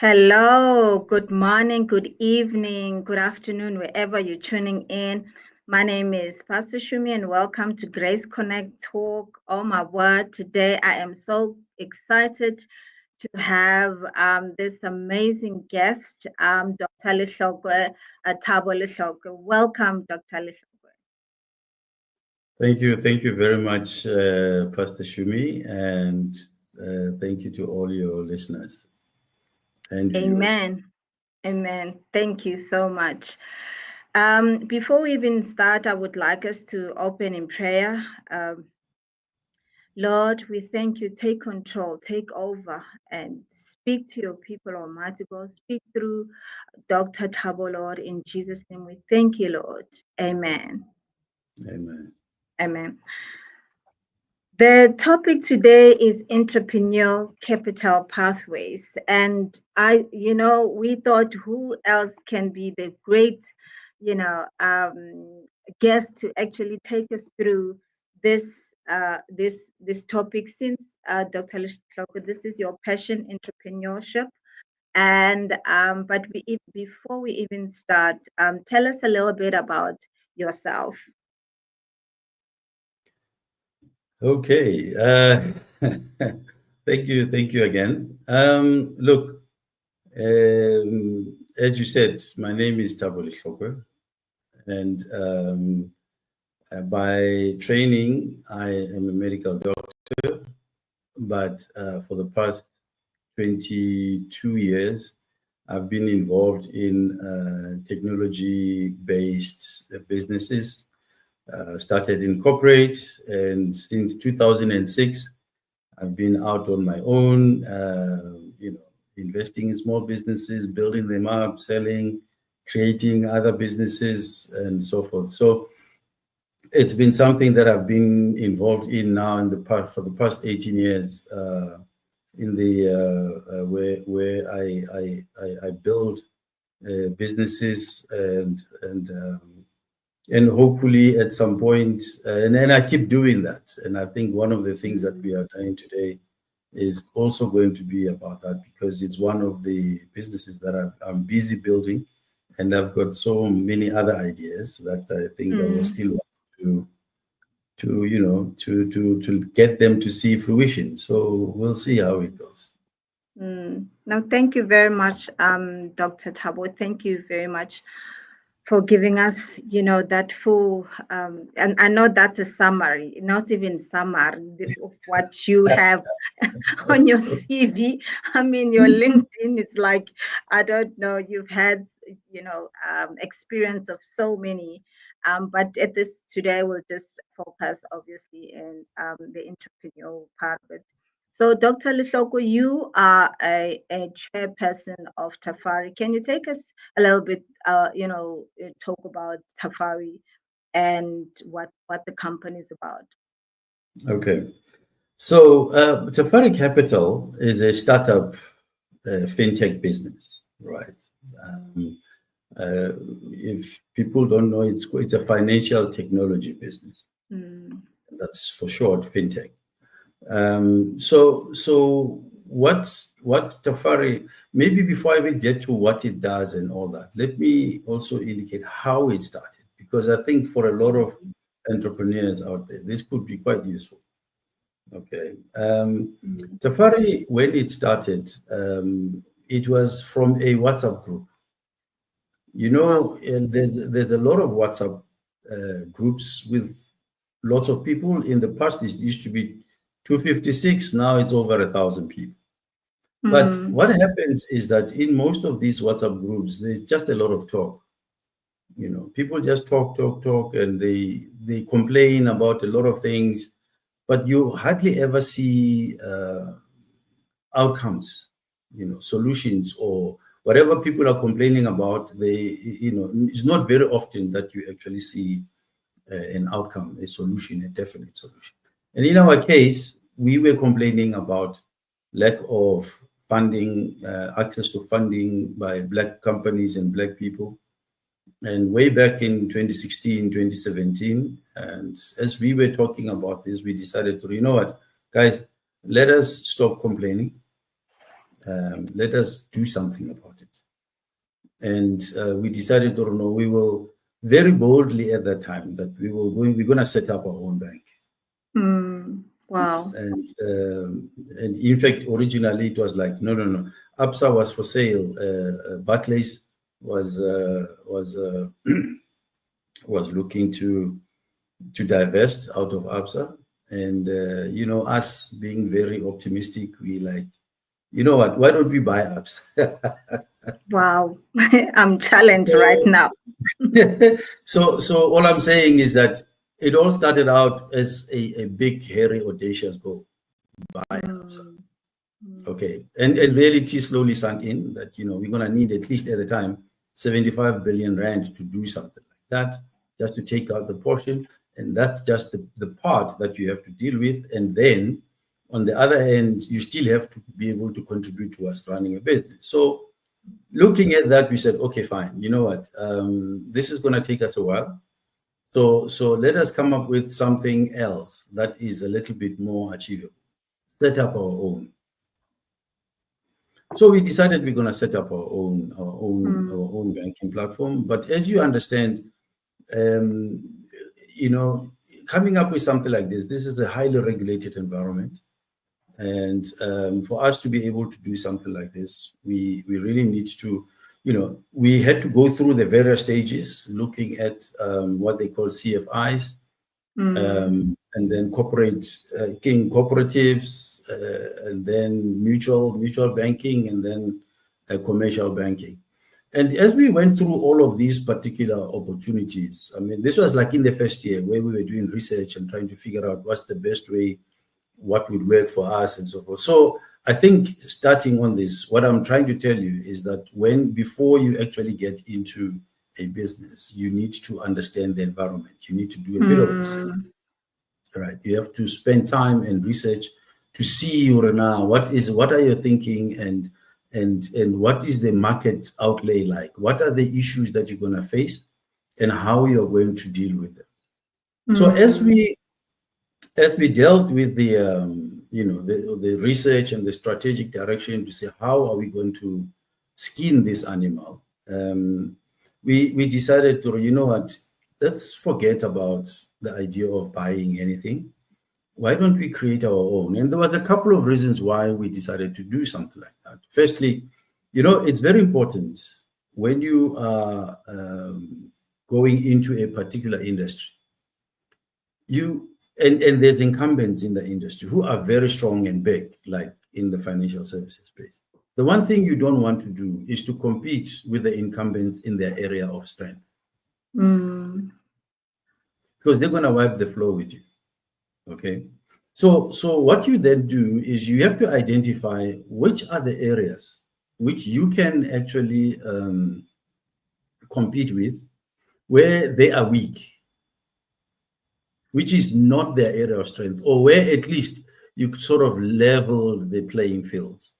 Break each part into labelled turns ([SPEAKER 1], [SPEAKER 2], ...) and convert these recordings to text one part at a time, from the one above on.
[SPEAKER 1] Hello, good morning, good evening, good afternoon, wherever you're tuning in. My name is Pastor Shumi and welcome to Grace Connect Talk. Oh my word, today I am so excited to have this amazing guest, Dr. Lehlokoe, Thabo Lehlokoe. Welcome, Dr. Lehlokoe.
[SPEAKER 2] Thank you very much, Pastor Shumi, and thank you to all your listeners and viewers.
[SPEAKER 1] Amen. Amen. Thank you so much. Before we even start, I would like us to open in prayer. Lord, we thank you. Take control, take over, and speak to your people, Almighty God. Speak through Dr. Thabo, Lord, in Jesus' name. We thank you, Lord. Amen.
[SPEAKER 2] Amen.
[SPEAKER 1] Amen. The topic today is entrepreneurial capital pathways. And we thought who else can be the great, guest to actually take us through this topic since Dr. Lehlokoe, this is your passion, entrepreneurship. And before we even start, tell us a little bit about yourself.
[SPEAKER 2] Okay. Thank you again. Look, as you said, my name is Thabo Lehlokoe, and by training, I am a medical doctor, but for the past 22 years, I've been involved in technology-based businesses. Started in corporate, and since 2006, I've been out on my own, investing in small businesses, building them up, selling, creating other businesses, and so forth. So it's been something that I've been involved in now for the past 18 years. In the where I build businesses and hopefully at some point, and then I keep doing that. And I think one of the things that we are doing today is also going to be about that, because it's one of the businesses that I'm busy building, and I've got so many other ideas that I think I will still want to get them to see fruition. So we'll see how it goes.
[SPEAKER 1] No, thank you very much, Dr. Thabo. Thank you very much for giving us, that full, and I know that's a summary, not even summary of what you have on your CV. I mean, your LinkedIn, it's like, I don't know, you've had, experience of so many. But at this today, we'll just focus obviously in the entrepreneurial part of it. So, Dr. Lehlokoe, you are a chairperson of Tafari. Can you take us a little bit, talk about Tafari and what the company is about?
[SPEAKER 2] Okay. So Tafari Capital is a startup fintech business, right? If people don't know, it's a financial technology business. That's for short, fintech. So what Tafari, maybe before I even get to what it does and all that, let me also indicate how it started, because I think for a lot of entrepreneurs out there, this could be quite useful. Okay. Tafari, when it started, it was from a WhatsApp group. And there's a lot of WhatsApp groups with lots of people. In the past, it used to be 256. Now it's over 1,000 people. But what happens is that in most of these WhatsApp groups, there's just a lot of talk. People just talk, and they complain about a lot of things, but you hardly ever see outcomes, solutions, or whatever people are complaining about. It's not very often that you actually see an outcome, a solution, a definite solution. And in our case, we were complaining about lack of funding, access to funding by Black companies and Black people. And way back in 2016, 2017, and as we were talking about this, we decided to, guys, let us stop complaining. Let us do something about it. And we decided, or no, we will very boldly at that time that we're going to set up our own bank.
[SPEAKER 1] Wow.
[SPEAKER 2] And in fact, originally it was like, no. Absa was for sale. Barclays was looking to divest out of Absa. And, us being very optimistic, we like, you know what, why don't we buy Absa?
[SPEAKER 1] Wow. I'm challenged right now.
[SPEAKER 2] So all I'm saying is that it all started out as a big, hairy, audacious goal. Buy Absa. Okay. And reality slowly sunk in that, we're going to need, at least at the time, 75 billion rand to do something like that, just to take out the portion. And that's just the part that you have to deal with. And then on the other hand, you still have to be able to contribute towards running a business. So looking at that, we said, okay, fine. You know what? This is going to take us a while. So let us come up with something else that is a little bit more achievable. Set up our own. So we decided we're going to set up our own banking platform. But as you understand, coming up with something like this is a highly regulated environment. And for us to be able to do something like this, we really need to, we had to go through the various stages, looking at what they call CFIs, and then cooperatives, and then mutual banking, and then commercial banking. And as we went through all of these particular opportunities, I mean, this was like in the first year where we were doing research and trying to figure out what's the best way, what would work for us, and so forth. So I think starting on this, what I'm trying to tell you is that before you actually get into a business, you need to understand the environment. You need to do a bit of research. Right? You have to spend time and research to see, Urena, what are you thinking, and what is the market outlay like? What are the issues that you're going to face, and how you're going to deal with them? So as we dealt with the research and the strategic direction to say how are we going to skin this animal, we decided to, let's forget about the idea of buying anything. Why don't we create our own? And there was a couple of reasons why we decided to do something like that. Firstly, it's very important when you are going into a particular industry, and there's incumbents in the industry who are very strong and big, like in the financial services space. The one thing you don't want to do is to compete with the incumbents in their area of strength. Because they're going to wipe the floor with you. Okay. So what you then do is you have to identify which are the areas which you can actually compete with, where they are weak, which is not their area of strength, or where at least you sort of level the playing fields,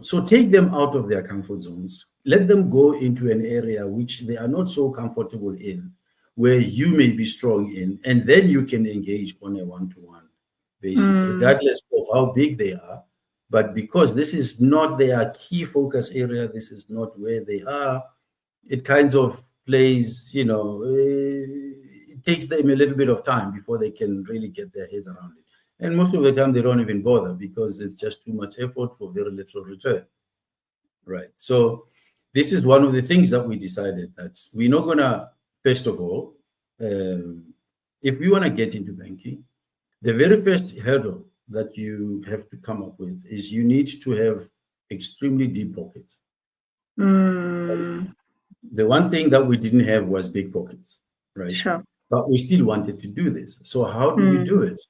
[SPEAKER 2] So take them out of their comfort zones, let them go into an area which they are not so comfortable in, where you may be strong in, and then you can engage on a one-to-one basis, regardless of how big they are. But because this is not their key focus area, this is not where they are, it kind of plays, it takes them a little bit of time before they can really get their heads around it. And most of the time, they don't even bother because it's just too much effort for very little return. Right. So this is one of the things that we decided that we're not going to, first of all, if we want to get into banking, the very first hurdle that you have to come up with is you need to have extremely deep pockets. The one thing that we didn't have was big pockets, right?
[SPEAKER 1] Sure.
[SPEAKER 2] But we still wanted to do this. So how do we do it?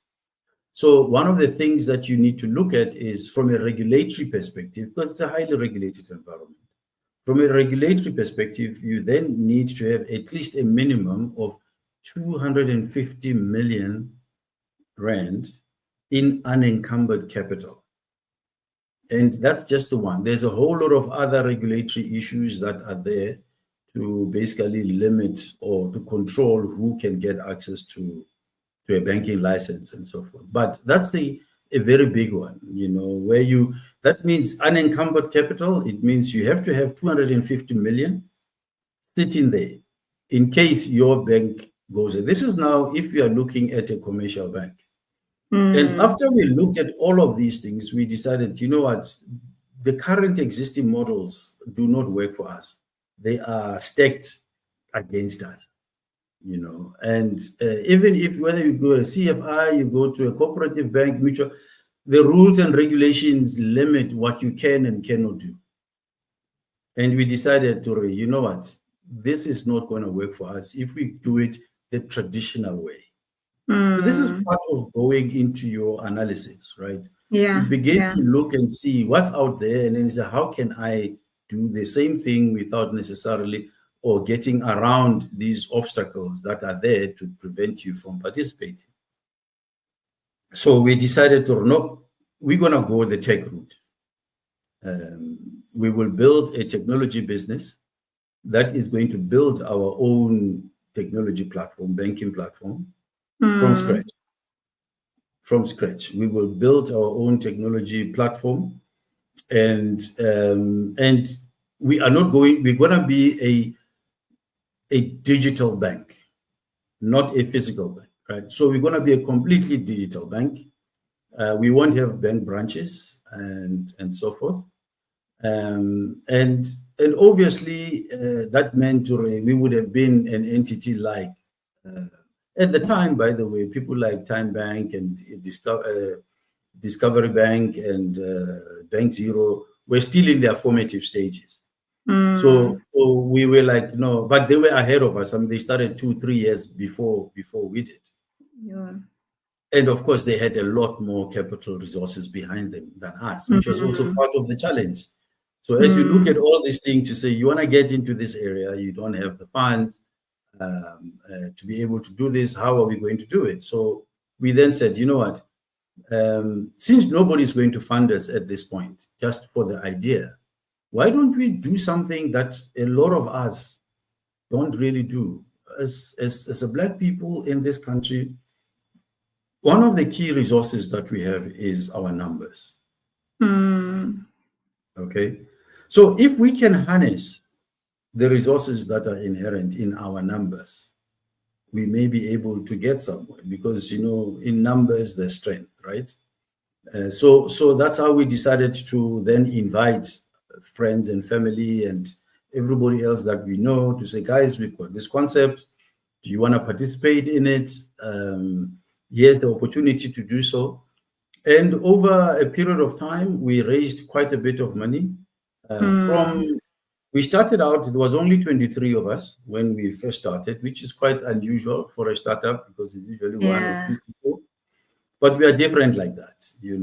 [SPEAKER 2] So one of the things that you need to look at is from a regulatory perspective, because it's a highly regulated environment. From a regulatory perspective, you then need to have at least a minimum of 250 million rand in unencumbered capital. And that's just the one. There's a whole lot of other regulatory issues that are there to basically limit or to control who can get access to a banking license and so forth. But that's the a very big one, where that means unencumbered capital. It means you have to have 250 million sitting there in case your bank goes there. This is now if we are looking at a commercial bank. And after we looked at all of these things, we decided, you know what, the current existing models do not work for us. They are stacked against us, and even if whether you go to CFI, you go to a cooperative bank, mutual, the rules and regulations limit what you can and cannot do. And we decided to, you know what, this is not going to work for us if we do it the traditional way. So this is part of going into your analysis, right?
[SPEAKER 1] Yeah.
[SPEAKER 2] You begin to look and see what's out there, and then say, how can I do the same thing without necessarily or getting around these obstacles that are there to prevent you from participating? So we decided to, no, we're going to go the tech route. We will build a technology business that is going to build our own technology platform, banking platform, from scratch. From scratch. We will build our own technology platform, and we are not going, we're going to be a digital bank, not a physical bank, right? So we're going to be a completely digital bank. We won't have bank branches and so forth. And obviously that meant we would have been an entity like, at the time, by the way, people like Time Bank and Discovery Bank and Bank Zero were still in their formative stages. So we were like, no, but they were ahead of us. I mean, they started 2-3 years before we did.
[SPEAKER 1] Yeah.
[SPEAKER 2] And of course, they had a lot more capital resources behind them than us, which was also part of the challenge. So as you look at all these things, you say, you want to get into this area, you don't have the funds to be able to do this. How are we going to do it? So we then said, you know what, since nobody's going to fund us at this point, just for the idea, why don't we do something that a lot of us don't really do? As a Black people in this country, one of the key resources that we have is our numbers. Okay. So if we can harness the resources that are inherent in our numbers, we may be able to get somewhere, because, in numbers, there's strength, right? So that's how we decided to then invite friends and family and everybody else that we know to say, guys, we've got this concept. Do you want to participate in it? Here's the opportunity to do so. And over a period of time, we raised quite a bit of money. We started out, it was only 23 of us when we first started, which is quite unusual for a startup, because it's usually 1 or 2 people. But we are different like that. We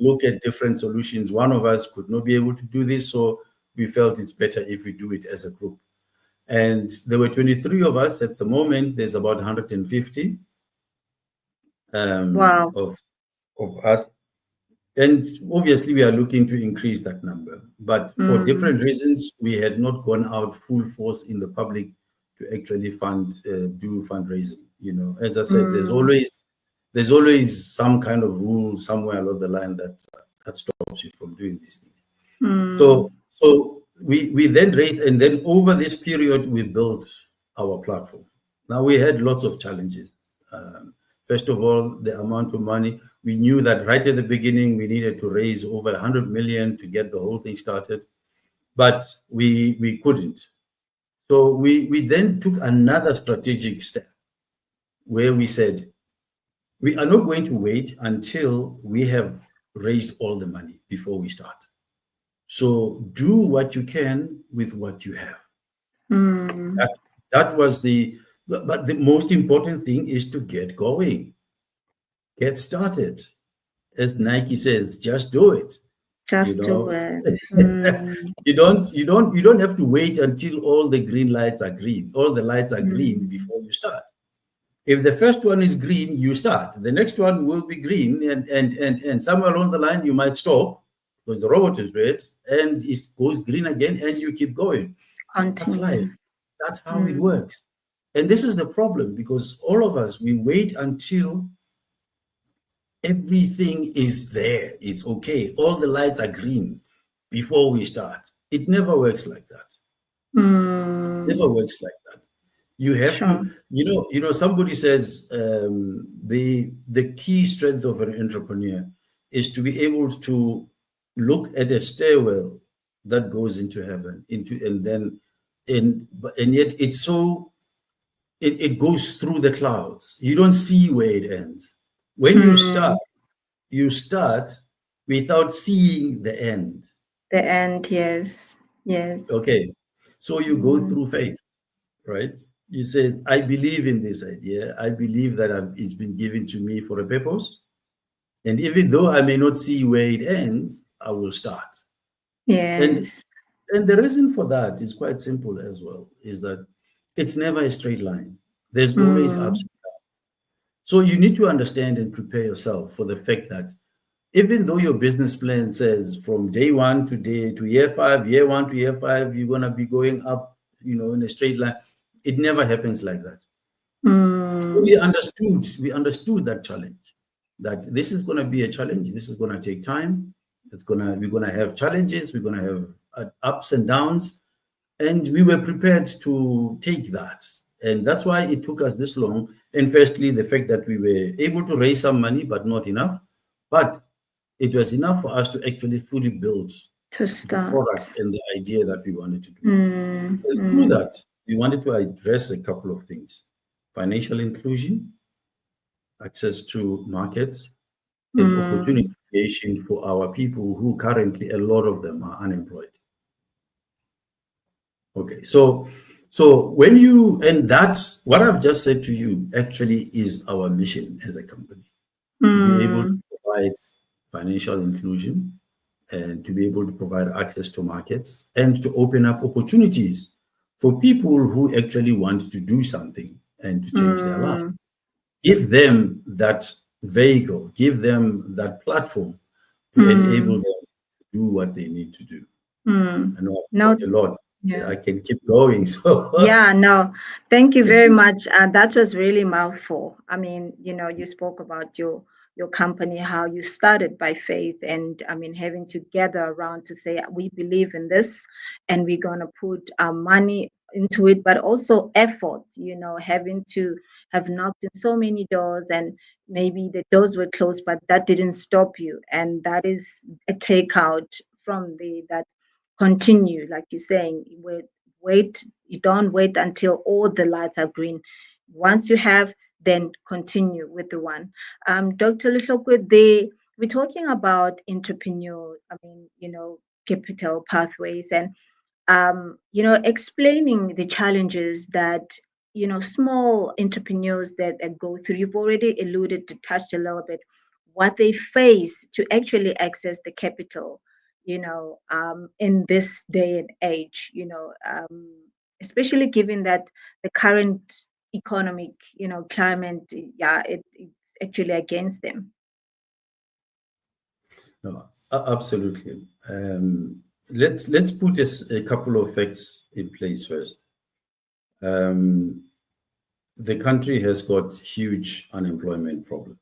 [SPEAKER 2] look at different solutions. One of us could not be able to do this, so we felt it's better if we do it as a group. And there were 23 of us. At the moment, there's about 150 of us. And obviously, we are looking to increase that number. But for different reasons, we had not gone out full force in the public to actually do fundraising. As I said, there's always some kind of rule somewhere along the line that stops you from doing these things. So we then raised, and then over this period, we built our platform. Now, we had lots of challenges. First of all, the amount of money. We knew that right at the beginning, we needed to raise over 100 million to get the whole thing started, but we couldn't. So we then took another strategic step where we said, we are not going to wait until we have raised all the money before we start. So do what you can with what you have. That was but the most important thing is to get going. Get started. As Nike says, just do it.
[SPEAKER 1] Just do it.
[SPEAKER 2] You don't have to wait until all the green lights are green. All the lights are green before you start. If the first one is green, you start. The next one will be green, and somewhere along the line you might stop because the robot is red, and it goes green again, and you keep going. That's life. That's how it works. And this is the problem, because all of us, we wait until everything is there, it's okay, all the lights are green before we start. It never works like that. Never works like that. You have
[SPEAKER 1] Sure.
[SPEAKER 2] to, somebody says the key strength of an entrepreneur is to be able to look at a stairwell that goes into heaven, and yet it's so it goes through the clouds. You don't see where it ends. When you start without seeing the end.
[SPEAKER 1] The end, yes. Yes.
[SPEAKER 2] Okay. So you go through faith, right? You say, I believe in this idea. I believe that it's been given to me for a purpose. And even though I may not see where it ends, I will start.
[SPEAKER 1] Yes.
[SPEAKER 2] And the reason for that is quite simple as well, is that it's never a straight line. There's always ups and downs. So you need to understand and prepare yourself for the fact that even though your business plan says from day one to year 5, year 1 to year 5, you're going to be going up, in a straight line, it never happens like that. So we understood that challenge, that this is going to be a challenge. This is going to take time. We're going to have challenges. We're going to have ups and downs. And we were prepared to take that. And that's why it took us this long. And firstly, the fact that we were able to raise some money, but not enough. But it was enough for us to actually fully build the product and the idea that we wanted to do. And through that, we wanted to address a couple of things: financial inclusion, access to markets, and opportunity creation for our people who currently, a lot of them, are unemployed. Okay, so and that's what I've just said to you actually is our mission as a company, to be able to provide financial inclusion and to be able to provide access to markets and to open up opportunities for people who actually want to do something and to change their lives. Give them that vehicle, give them that platform to enable them to do what they need to do. I know I've talked a lot. Yeah. I can keep going. So
[SPEAKER 1] yeah, no, thank you very much. That was really mouthful. I mean, you spoke about your company, how you started by faith, and I mean, having to gather around to say we believe in this, and we're gonna put our money into it, but also efforts. Having to have knocked in so many doors, and maybe the doors were closed, but that didn't stop you, and that is a takeout from that continue, like you're saying, you don't wait until all the lights are green. Once you have, then continue with the one. Dr. Lehlokoe, we're talking about entrepreneur, capital pathways, and explaining the challenges that small entrepreneurs that go through. You've already alluded to, touched a little bit, what they face to actually access the capital, in this day and age, especially given that the current economic, climate, it's actually against them.
[SPEAKER 2] No, absolutely. Let's put a couple of facts in place first. The country has got huge unemployment problem,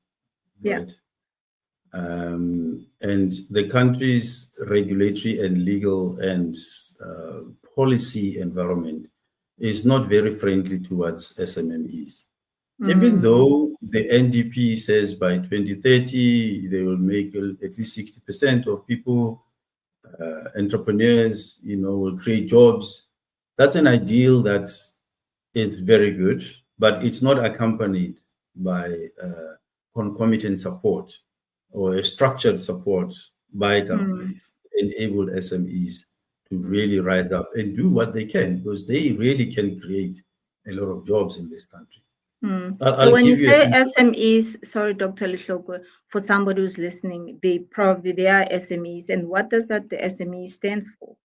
[SPEAKER 2] right? And the country's regulatory and legal and policy environment is not very friendly towards SMMEs. Even though the NDP says by 2030 they will make at least 60% of people entrepreneurs, will create jobs. That's an ideal that is very good, but it's not accompanied by concomitant support or a structured support by government to enable SMEs to really rise up and do what they can, because they really can create a lot of jobs in this country.
[SPEAKER 1] So when you say SMEs, sorry, Dr. Lehlokoe, for somebody who's listening, they are SMEs. And what does the SME stand for?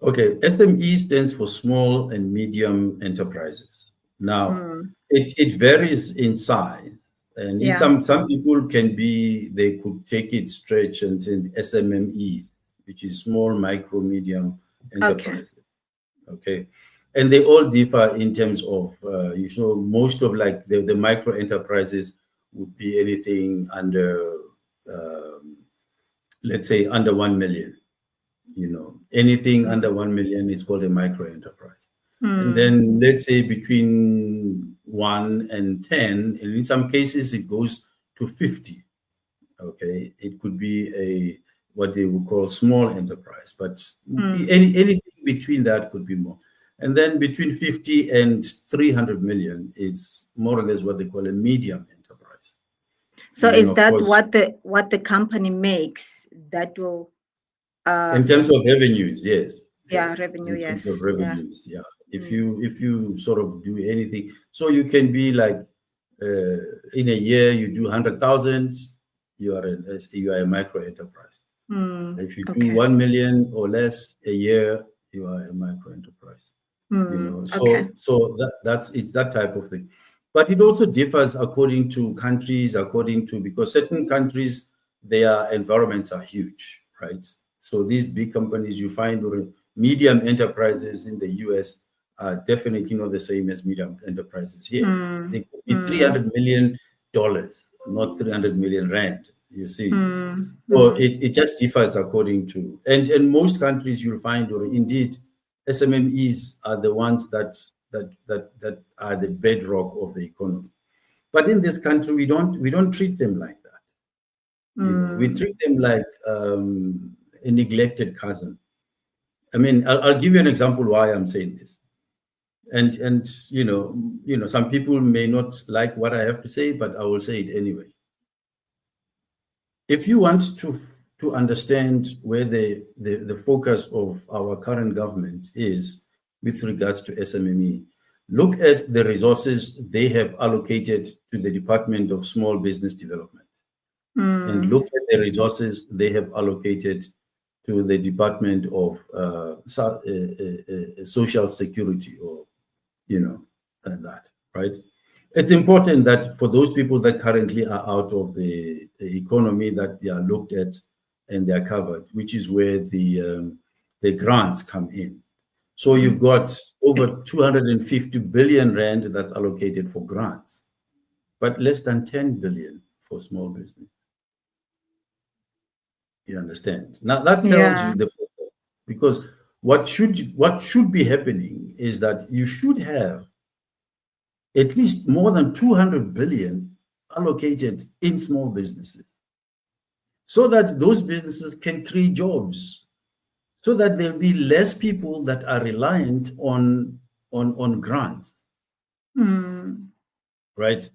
[SPEAKER 2] Okay, SME stands for small and medium enterprises. Now, it varies in size. And some people they could take it, stretch until SMMEs, which is small, micro, medium enterprises. Okay. And they all differ in terms of, most of like the micro enterprises would be anything under, let's say, under 1 million. Anything under 1 million is called a micro enterprise. And then let's say between 1 and 10, and in some cases it goes to 50. Okay, it could be what they would call small enterprise, but anything between that could be more. And then between 50 and 300 million is more or less what they call a medium enterprise.
[SPEAKER 1] So is that what the company makes that will
[SPEAKER 2] in terms of revenues? Yes.
[SPEAKER 1] Yeah, revenue.
[SPEAKER 2] In terms
[SPEAKER 1] Yes.
[SPEAKER 2] of revenues, yeah. If you sort of do anything, so you can be like in a year you do 100,000, you are a micro enterprise. If you do 1 million or less a year, you are a micro enterprise. So that's it's that type of thing. But it also differs according to countries, because certain countries, their environments are huge, right? So these big companies you find, or medium enterprises in the US, are definitely not the same as medium enterprises here. They could be $300 million, not 300 million rand. You see, so it just differs according to, and most countries you'll find, or indeed SMMEs are the ones that are the bedrock of the economy. But in this country, we don't treat them like that. We treat them like a neglected cousin. I mean, I'll give you an example why I'm saying this. And some people may not like what I have to say, but I will say it anyway. If you want to understand where the focus of our current government is with regards to SMME, look at the resources they have allocated to the Department of Small Business Development, and look at the resources they have allocated to the Department of Social Security, or that, right? It's important that for those people that currently are out of the economy, that they are looked at and they are covered, which is where the grants come in. So you've got over 250 billion rand that's allocated for grants, but less than 10 billion for small business. You understand? Now that tells you the focus, because what should be happening is that you should have at least more than 200 billion allocated in small businesses, so that those businesses can create jobs, so that there'll be less people that are reliant on grants. Right?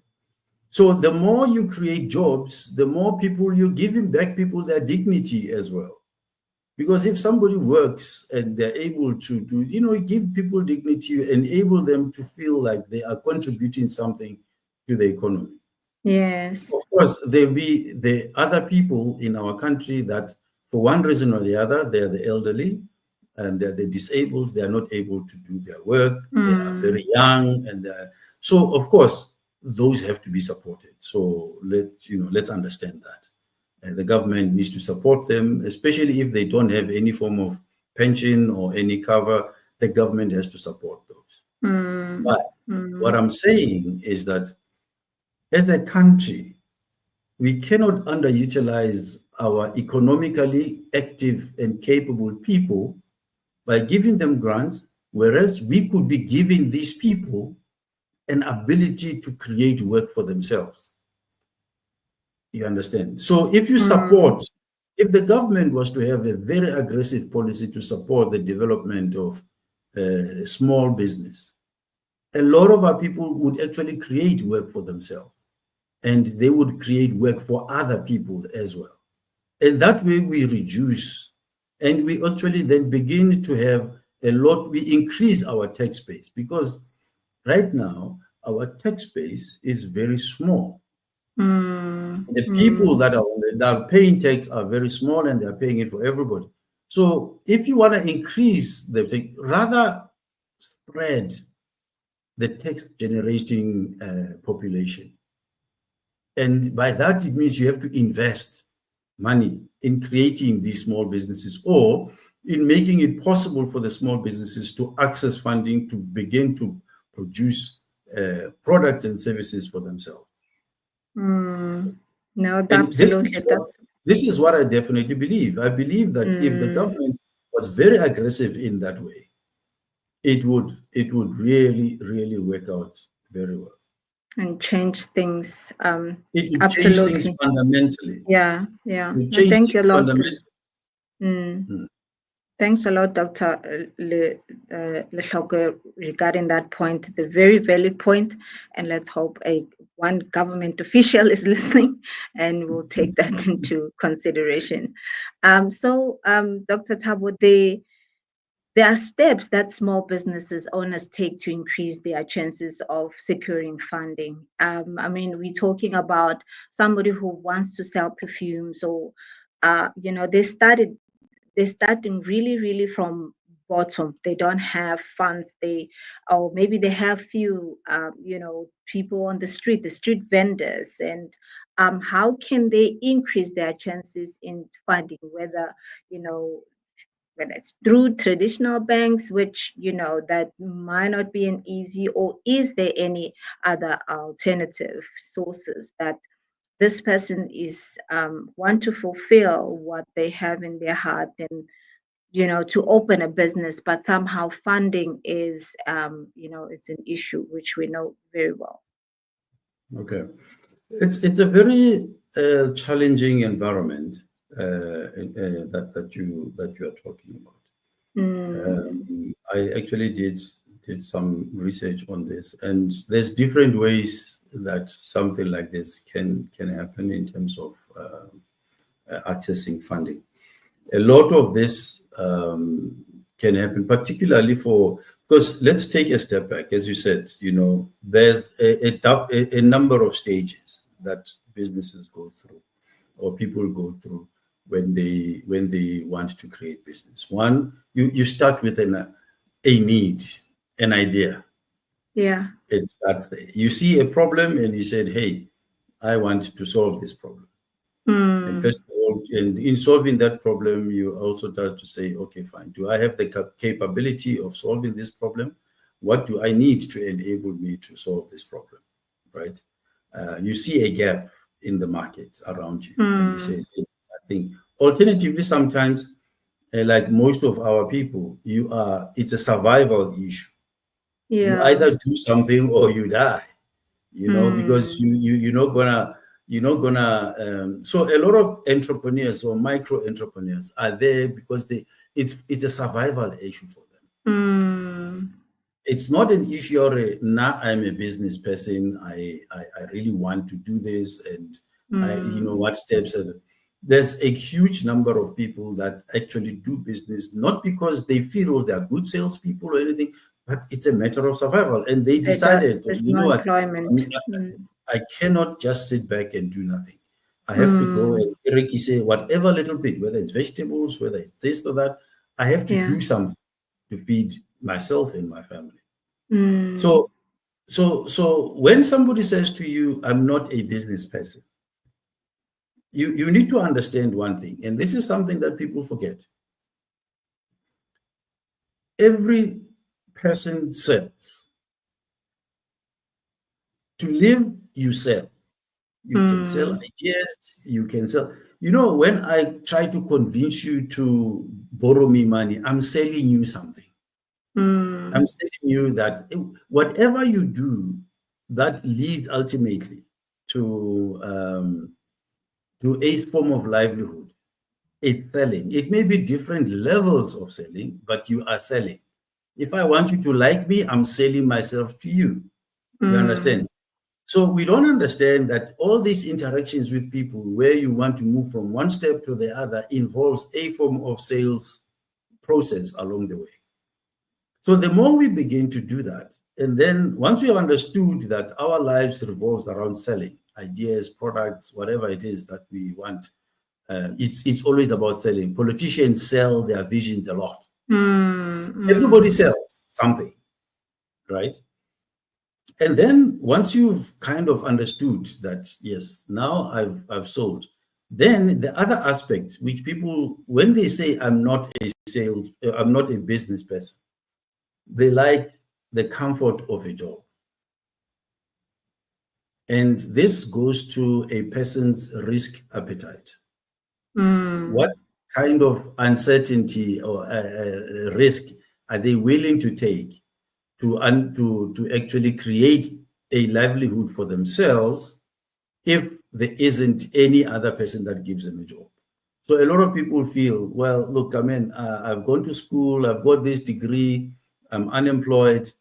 [SPEAKER 2] So the more you create jobs, the more people you're giving back people their dignity as well. Because if somebody works and they're able to give people dignity, enable them to feel like they are contributing something to the economy.
[SPEAKER 1] Yes.
[SPEAKER 2] Of course, there'll be the other people in our country that, for one reason or the other, they're the elderly and they're the disabled. They're not able to do their work. They are very young, so of course those have to be supported. So let's understand that. The government needs to support them, especially if they don't have any form of pension or any cover. The government has to support those. But what I'm saying is that as a country, we cannot underutilize our economically active and capable people by giving them grants, whereas we could be giving these people an ability to create work for themselves. You understand? So if you support, if the government was to have a very aggressive policy to support the development of small business, a lot of our people would actually create work for themselves, and they would create work for other people as well. And that way we reduce, and we actually then begin to have we increase our tax base, because right now our tax base is very small. The people that are paying tax are very small, and they're paying it for everybody. So if you want to increase the thing, rather spread the tax generating population. And by that, it means you have to invest money in creating these small businesses, or in making it possible for the small businesses to access funding to begin to produce products and services for themselves.
[SPEAKER 1] No,
[SPEAKER 2] And
[SPEAKER 1] absolutely.
[SPEAKER 2] this is what I definitely believe. I believe that if the government was very aggressive in that way, it would really, really work out very well.
[SPEAKER 1] And change things.
[SPEAKER 2] It would change things
[SPEAKER 1] Absolutely.
[SPEAKER 2] fundamentally.
[SPEAKER 1] Yeah,
[SPEAKER 2] It
[SPEAKER 1] yeah.
[SPEAKER 2] would
[SPEAKER 1] No,
[SPEAKER 2] change
[SPEAKER 1] thank you a
[SPEAKER 2] things
[SPEAKER 1] lot.
[SPEAKER 2] fundamentally.
[SPEAKER 1] Mm.
[SPEAKER 2] Mm.
[SPEAKER 1] Thanks a lot, Dr. Lehlokoe, regarding that point. It's a very valid point, and let's hope one government official is listening and will take that into consideration. Dr. Thabo, there are steps that small businesses owners take to increase their chances of securing funding. I mean, we're talking about somebody who wants to sell perfume. So, they're starting really, really from bottom. They don't have funds. Or maybe they have few, people on the street vendors. And how can they increase their chances in funding, you know, whether it's through traditional banks, which that might not be an easy, or is there any other alternative sources that this person is want to fulfill what they have in their heart, and to open a business, but somehow funding is it's an issue, which we know very well.
[SPEAKER 2] Okay. It's a very challenging environment that you are talking about.
[SPEAKER 1] Mm,
[SPEAKER 2] I actually did some research on this, and there's different ways that something like this can happen in terms of accessing funding. A lot of this can happen, particularly because let's take a step back. As you said, there's a number of stages that businesses go through or people go through when they want to create business. One, you start with a need, an idea.
[SPEAKER 1] yeah.
[SPEAKER 2] It starts there. You see a problem and you said, "Hey, I want to solve this problem." And
[SPEAKER 1] Mm,
[SPEAKER 2] first of all, and in solving that problem, you also start to say, "Okay, fine. Do I have the capability of solving this problem? What do I need to enable me to solve this problem?" Right? You see a gap in the market around you, and you say,
[SPEAKER 1] mm,
[SPEAKER 2] "Hey, I think." Alternatively, sometimes, like most of our people, it's a survival issue. You
[SPEAKER 1] yeah.
[SPEAKER 2] either do something or you die, because
[SPEAKER 1] Mm,
[SPEAKER 2] you're not gonna so a lot of entrepreneurs or micro entrepreneurs are there because it's a survival issue for them.
[SPEAKER 1] mm,
[SPEAKER 2] It's not an issue or now I'm a business person. I really want to do this, and
[SPEAKER 1] mm,
[SPEAKER 2] what steps are there's a huge number of people that actually do business not because they feel they're good salespeople or anything, but it's a matter of survival. And they decided,
[SPEAKER 1] there's
[SPEAKER 2] you
[SPEAKER 1] no
[SPEAKER 2] know what,
[SPEAKER 1] employment.
[SPEAKER 2] I cannot just sit back and do nothing. I have to go
[SPEAKER 1] Mm,
[SPEAKER 2] and Ricky say whatever little bit, whether it's vegetables, whether it's this or that, I have to
[SPEAKER 1] yeah.
[SPEAKER 2] do something to feed myself and my family.
[SPEAKER 1] Mm,
[SPEAKER 2] So so when somebody says to you, "I'm not a business person," you need to understand one thing, and this is something that people forget. Every person sells. To live, you sell. You can sell
[SPEAKER 1] mm,
[SPEAKER 2] ideas, you can sell. When I try to convince you to borrow me money, I'm selling you something. I'm
[SPEAKER 1] mm,
[SPEAKER 2] telling you that whatever you do, that leads ultimately to a form of livelihood. It's selling. It may be different levels of selling, but you are selling. If I want you to like me, I'm selling myself to you. You
[SPEAKER 1] mm.
[SPEAKER 2] understand? So we don't understand that all these interactions with people where you want to move from one step to the other involves a form of sales process along the way. So the more we begin to do that, and then once we have understood that our lives revolves around selling ideas, products, whatever it is that we want, it's always about selling. Politicians sell their visions a lot.
[SPEAKER 1] Mm,
[SPEAKER 2] Everybody
[SPEAKER 1] mm.
[SPEAKER 2] sells something, right? And then once you've kind of understood that, yes, now I've sold, then the other aspect, which people, when they say I'm not a business person, they like the comfort of a job. And this goes to a person's risk appetite. What kind of uncertainty or risk are they willing to take to actually create a livelihood for themselves if there isn't any other person that gives them a job? So a lot of people feel, well, look, I mean, I've gone to school, I've got this degree, I'm unemployed,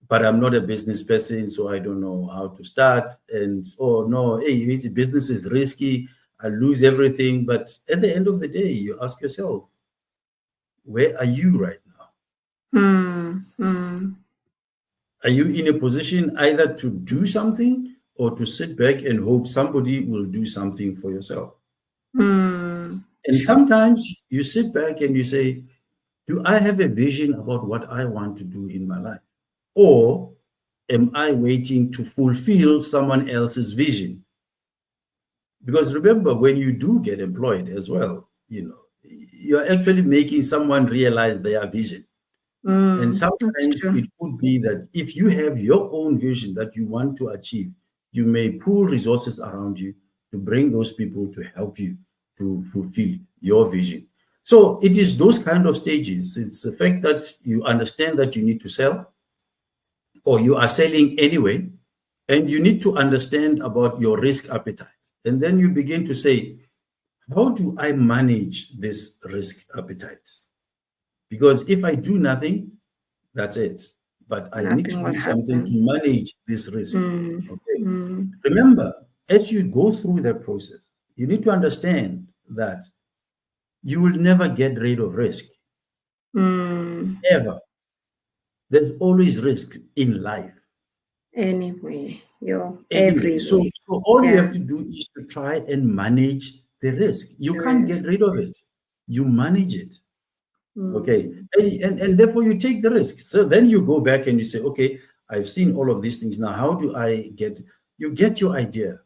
[SPEAKER 2] but I'm not a business person, so I don't know how to start. And, oh no, hey, this business is risky, I lose everything. But at the end of the day, you ask yourself, where are you right now? Are you in a position either to do something or to sit back and hope somebody will do something for yourself? And sometimes you sit back and you say, do I have a vision about what I want to do in my life? Or am I waiting to fulfill someone else's vision? Because remember, when you do get employed as well, you're actually making someone realize their vision. And sometimes it could be that if you have your own vision that you want to achieve, you may pool resources around you to bring those people to help you to fulfill your vision. So it is those kind of stages. It's the fact that you understand that you need to sell, or you are selling anyway, and you need to understand about your risk appetite. And then you begin to say, how do I manage this risk appetite? Because if I do nothing, that's it. But I need to do something to manage this risk. Okay. Remember, as you go through that process, you need to understand that you will never get rid of risk. Ever. There's always risk in life.
[SPEAKER 1] Anyway.
[SPEAKER 2] So all you have to do is to try and manage the risk. You can't get rid of it. You manage it. Okay. And therefore you take the risk. So then you go back and you say, okay, I've seen all of these things. Now, how do I get your idea?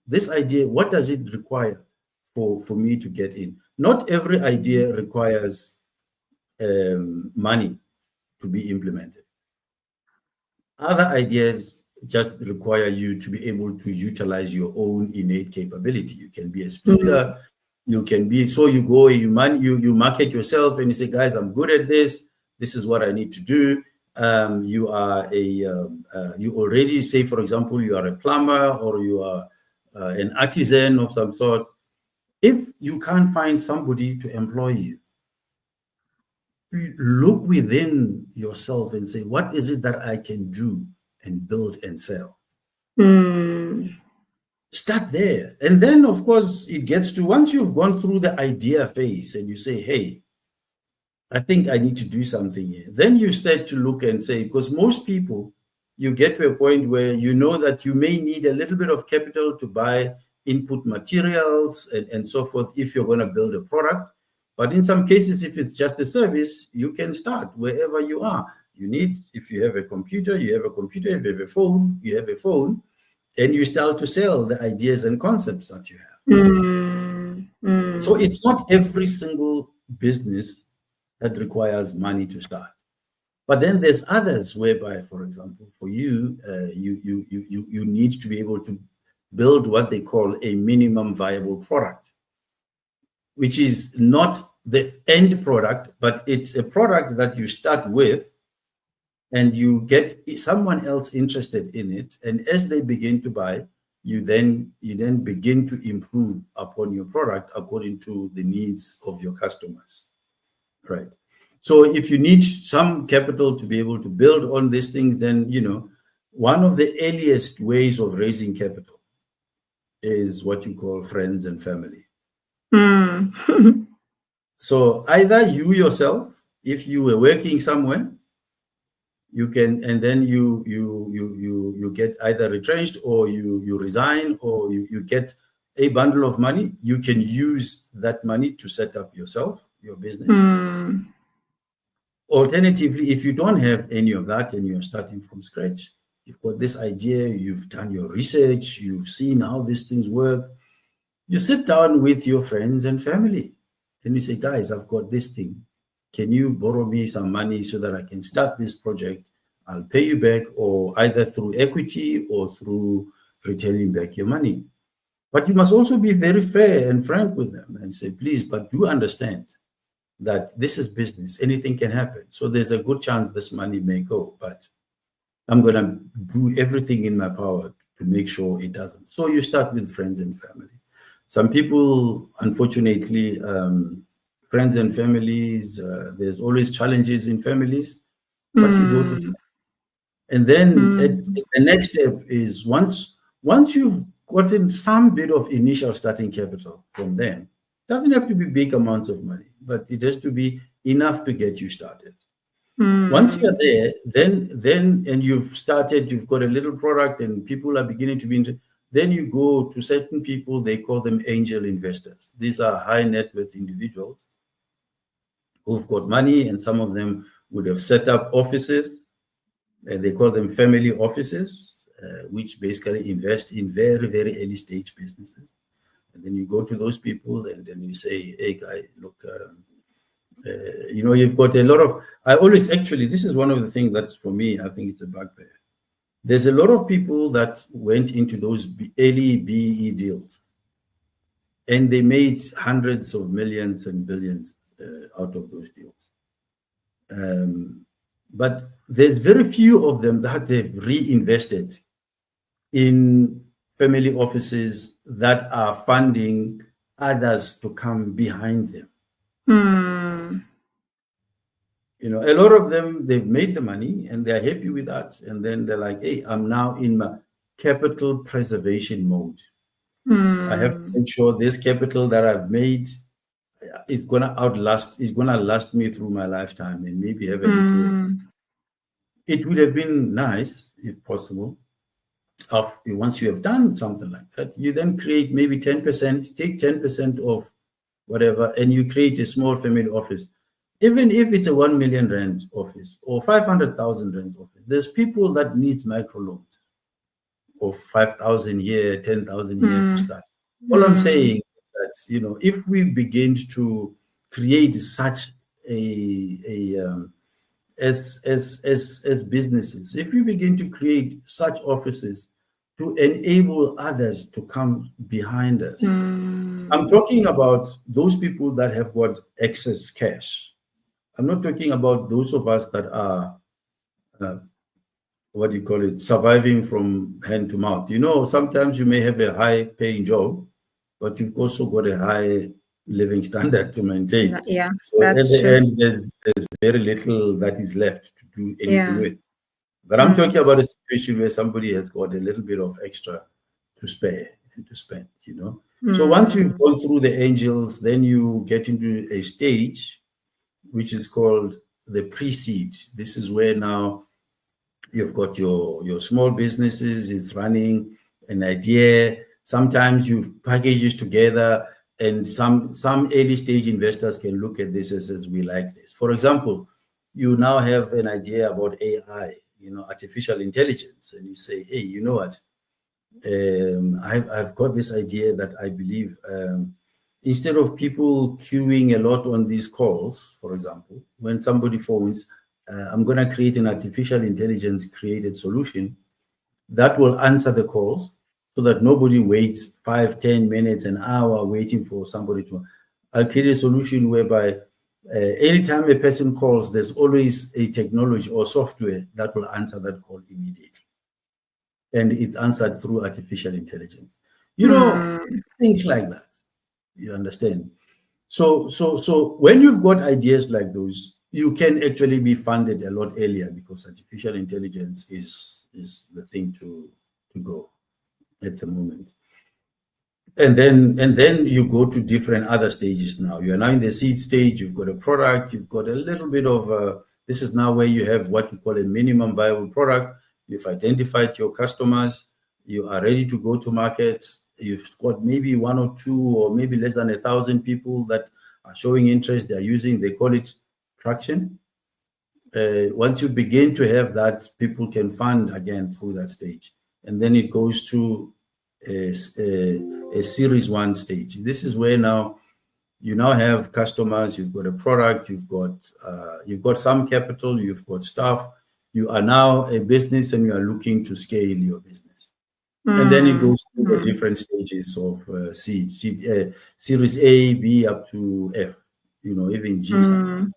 [SPEAKER 2] This idea, what does it require for me to get in? Not every idea requires money to be implemented. Other ideas just require you to be able to utilize your own innate capability. You can be a speaker. You can be, so you go, you market yourself and you say, guys, I'm good at this. This is what I need to do. You are you already say, for example, you are a plumber or you are an artisan of some sort. If you can't find somebody to employ you, look within yourself and say, what is it that I can do and build and sell? Start there. And then, of course, it gets to, once you've gone through the idea phase and you say, hey, I think I need to do something here. Then you start to look and say, because most people, you get to a point where you know that you may need a little bit of capital to buy input materials and so forth if you're going to build a product. But in some cases, if it's just a service, you can start wherever you are. You need, if you have a computer, you have a computer. If you have a phone, you have a phone. And you start to sell the ideas and concepts that you have. So it's not every single business that requires money to start. But then there's others whereby, for example, for you, you need to be able to build what they call a minimum viable product, which is not the end product, but it's a product that you start with and you get someone else interested in it. And as they begin to buy, you then begin to improve upon your product according to the needs of your customers, right? So if you need some capital to be able to build on these things, then, one of the earliest ways of raising capital is what you call friends and family. So either you yourself, if you were working somewhere, you can, and then you get either retrenched or you resign or you get a bundle of money. You can use that money to set up yourself, your business. Alternatively, if you don't have any of that and you're starting from scratch, you've got this idea, you've done your research, you've seen how these things work, you sit down with your friends and family and you say, guys, I've got this thing. Can you borrow me some money so that I can start this project? I'll pay you back, or either through equity or through returning back your money. But you must also be very fair and frank with them and say, please, but do understand that this is business. Anything can happen. So there's a good chance this money may go, but I'm going to do everything in my power to make sure it doesn't. So you start with friends and family. Some people, unfortunately, friends and families, there's always challenges in families, but you go to, and then the next step is once you've gotten some bit of initial starting capital from them, doesn't have to be big amounts of money, but it has to be enough to get you started. Once you're there, then and you've started, you've got a little product and people are beginning to be interested, then you go to certain people, they call them angel investors. These are high net worth individuals who've got money, and some of them would have set up offices. They call them family offices, which basically invest in very, very early stage businesses. And then you go to those people and then you say, hey, guy, look, you've got a lot of, this is one of the things that for me, I think it's a bugbear. There's a lot of people that went into those early BE deals and they made hundreds of millions and billions out of those deals. But there's very few of them that they've reinvested in family offices that are funding others to come behind them. A lot of them, they've made the money and they're happy with that. And then they're like, hey, I'm now in my capital preservation mode. I have to make sure this capital that I've made is going to last me through my lifetime and maybe have a little. It would have been nice, if possible, once you have done something like that, you then create maybe 10%, take 10% of whatever, and you create a small family office. Even if it's a 1 million rand office or 500,000 rand office, there's people that needs microloans of 5,000 here, 10,000 here to start. All I'm saying is that, if we begin to create such as businesses, if we begin to create such offices to enable others to come behind us, I'm talking about those people that have got excess cash. I'm not talking about those of us that are, surviving from hand to mouth. Sometimes you may have a high-paying job, but you've also got a high living standard to maintain.
[SPEAKER 1] Yeah,
[SPEAKER 2] so at the end, there's very little that is left to do anything with. But I'm talking about a situation where somebody has got a little bit of extra to spare and to spend, So once you've gone through the angels, then you get into a stage which is called the pre-seed. This is where now you've got your small businesses, it's running an idea. Sometimes you've packaged it together, and some early stage investors can look at this as we like this. For example, you now have an idea about AI, artificial intelligence, and you say, hey, you know what? I've got this idea that I believe instead of people queuing a lot on these calls, for example, when somebody phones, I'm going to create an artificial intelligence created solution that will answer the calls so that nobody waits 5, 10 minutes, an hour waiting for somebody to. I'll create a solution whereby anytime a person calls, there's always a technology or software that will answer that call immediately. And it's answered through artificial intelligence. Things like that. You understand? So when you've got ideas like those, you can actually be funded a lot earlier because artificial intelligence is the thing to go at the moment. And then you go to different other stages now. You are now in the seed stage, you've got a product, you've got a little bit of this is now where you have what you call a minimum viable product. You've identified your customers, you are ready to go to market. You've got maybe 1 or 2 or maybe less than 1,000 people that are showing interest. They call it traction. Once you begin to have that, people can fund again through that stage. And then it goes to a series 1 stage. This is where now you now have customers, you've got a product, you've got some capital, you've got staff. You are now a business and you are looking to scale your business. And then it
[SPEAKER 1] Mm,
[SPEAKER 2] goes through the
[SPEAKER 1] mm,
[SPEAKER 2] different stages of Series A, B, up to F, even G sometimes.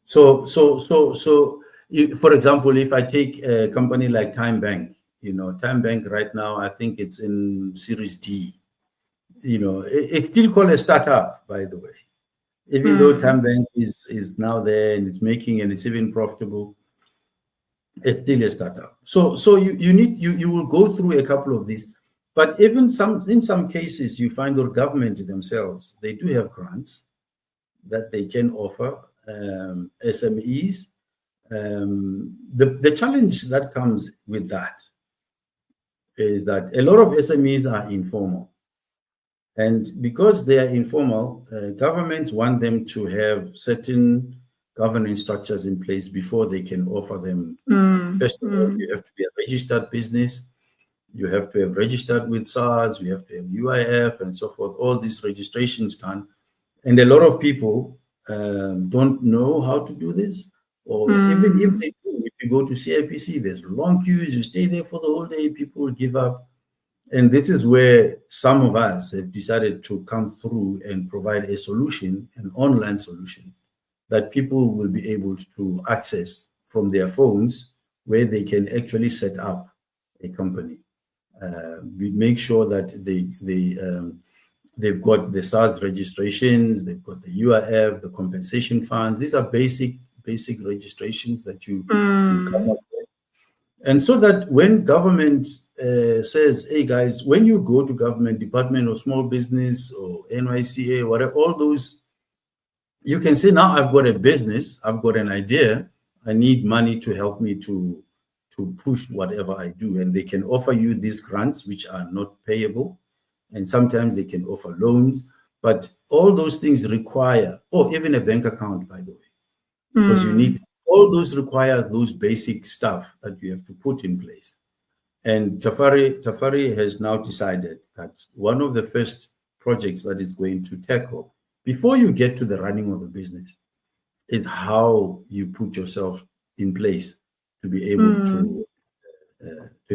[SPEAKER 1] mm,
[SPEAKER 2] For example, if I take a company like Time Bank, Time Bank right now, I think it's in Series D. It's still called a startup, by the way. Even though
[SPEAKER 1] mm,
[SPEAKER 2] Time Bank is now there and it's making and it's even profitable, it's still a startup. So you will go through a couple of these, but even in some cases you find our government themselves, they do have grants that they can offer SMEs. The challenge that comes with that is that a lot of SMEs are informal. And because they are informal, governments want them to have certain governance structures in place before they can offer them.
[SPEAKER 1] mm,
[SPEAKER 2] First of all, you have to be a registered business. You have to have registered with SARS. You have to have UIF and so forth. All these registrations done. And a lot of people don't know how to do this. Or even if
[SPEAKER 1] mm,
[SPEAKER 2] they do, if you go to CIPC, there's long queues. You stay there for the whole day. People give up. And this is where some of us have decided to come through and provide a solution, an online solution that people will be able to access from their phones, where they can actually set up a company. We make sure that they've got the SARS registrations, they've got the UIF, the compensation funds. These are basic registrations that you come
[SPEAKER 1] mm,
[SPEAKER 2] up. And so that when government says, hey guys, when you go to government, Department of Small Business or NYCA, whatever, all those, you can say, now I've got a business, I've got an idea, I need money to help me to push whatever I do. And they can offer you these grants, which are not payable. And sometimes they can offer loans. But all those things require, or even a bank account, by the way, because you
[SPEAKER 1] mm,
[SPEAKER 2] need, all those require those basic stuff that you have to put in place. And Tafari has now decided that one of the first projects that is going to tackle before you get to the running of the business is how you put yourself in place to be able
[SPEAKER 1] mm,
[SPEAKER 2] to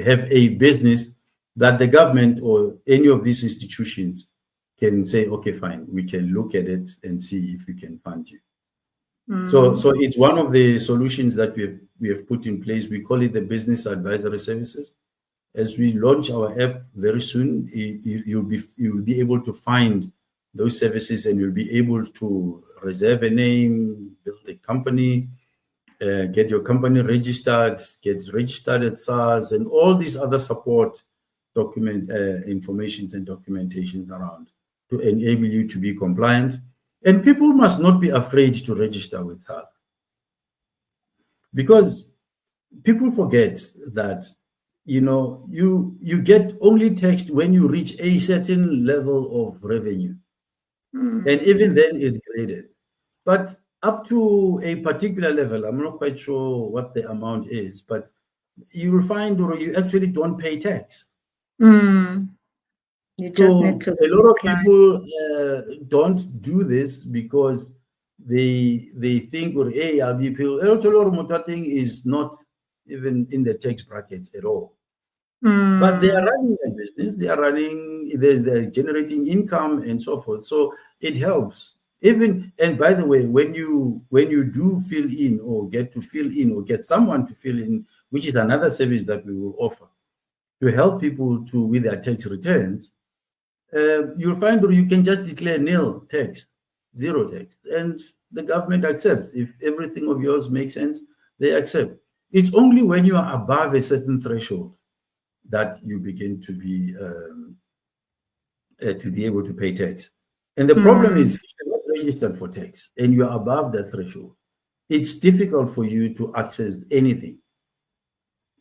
[SPEAKER 2] have a business that the government or any of these institutions can say, okay, fine, we can look at it and see if we can fund you. So it's one of the solutions that we have put in place. We call it the business advisory services. As we launch our app very soon, you'll be able to find those services, and you'll be able to reserve a name, build a company, get your company registered, get registered at SARS, and all these other support document informations and documentations around to enable you to be compliant. And people must not be afraid to register with SARS, because people forget that you get only taxed when you reach a certain level of revenue, and even then it's graded. But up to a particular level, I'm not quite sure what the amount is, but you will find, or you actually don't pay tax.
[SPEAKER 1] mm. You just need
[SPEAKER 2] So
[SPEAKER 1] to
[SPEAKER 2] a lot of
[SPEAKER 1] comply.
[SPEAKER 2] people don't do this because they think, or hey, I'll be people. A lot of mutating is not even in the tax bracket at all. But they are
[SPEAKER 1] Mm,
[SPEAKER 2] running a business, they're generating income and so forth. So it helps. Even, and by the way, when you do fill in, or get to fill in, or get someone to fill in, which is another service that we will offer to help people to with their tax returns, you'll find, or you can just declare nil tax, zero tax, and the government accepts. If everything of yours makes sense, they accept. It's only when you are above a certain threshold that you begin to be able to pay tax. And the problem is,
[SPEAKER 1] mm,
[SPEAKER 2] if you're not registered for tax and you're above that threshold, it's difficult for you to access anything,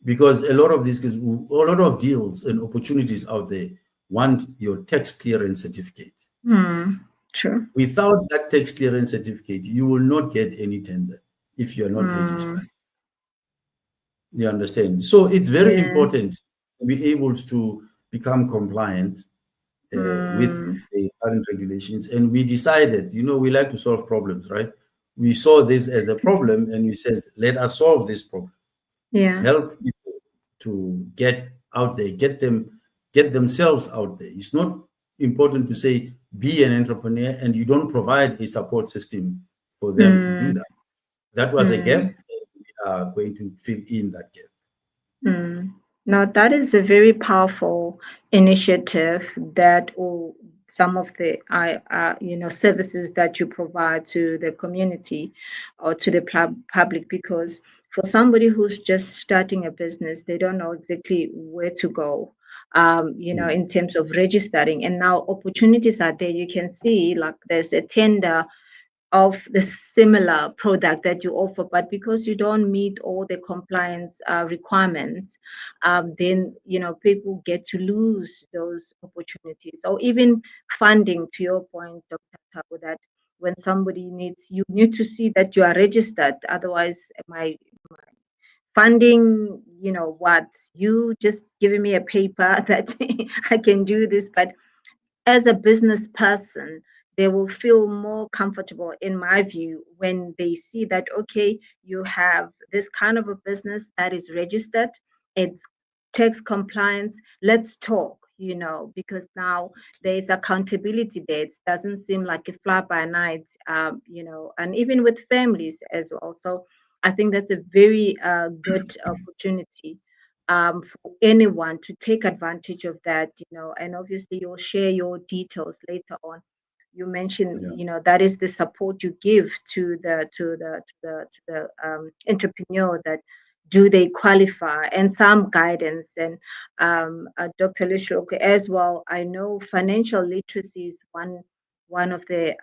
[SPEAKER 2] because a lot of these, a lot of deals and opportunities out there want your tax clearance certificate.
[SPEAKER 1] mm. True.
[SPEAKER 2] Without that tax clearance certificate, you will not get any tender if you're not
[SPEAKER 1] Mm,
[SPEAKER 2] registered. You understand? So it's very
[SPEAKER 1] yeah.
[SPEAKER 2] important to be able to become compliant with
[SPEAKER 1] Mm,
[SPEAKER 2] the current regulations. And we decided, we like to solve problems, right? We saw this as a problem, and we said, let us solve this problem,
[SPEAKER 1] yeah.
[SPEAKER 2] help people to get out there, get themselves out there. It's not important to say be an entrepreneur and you don't provide a support system for them to do that. That was a gap, and we are going to fill in that gap.
[SPEAKER 1] Now, that is a very powerful initiative that will some of the services that you provide to the community or to the public, because for somebody who's just starting a business, they don't know exactly where to go, in terms of registering. And now opportunities are there. You can see like there's a tender of the similar product that you offer, but because you don't meet all the compliance requirements, then people get to lose those opportunities. Or even funding, to your point, Dr. Thabo, that when somebody needs, you need to see that you are registered. Otherwise, my funding, what you just giving me a paper that I can do this, but as a business person, they will feel more comfortable, in my view, when they see that, okay, you have this kind of a business that is registered, it's tax compliance, let's talk, because now there's accountability there. It doesn't seem like a fly by night, and even with families as well. So I think that's a very good opportunity for anyone to take advantage of that, and obviously you'll share your details later on. You mentioned, that is the support you give to the entrepreneur, that do they qualify, and some guidance. And Dr. Lehlokoe as well, I know financial literacy is one of the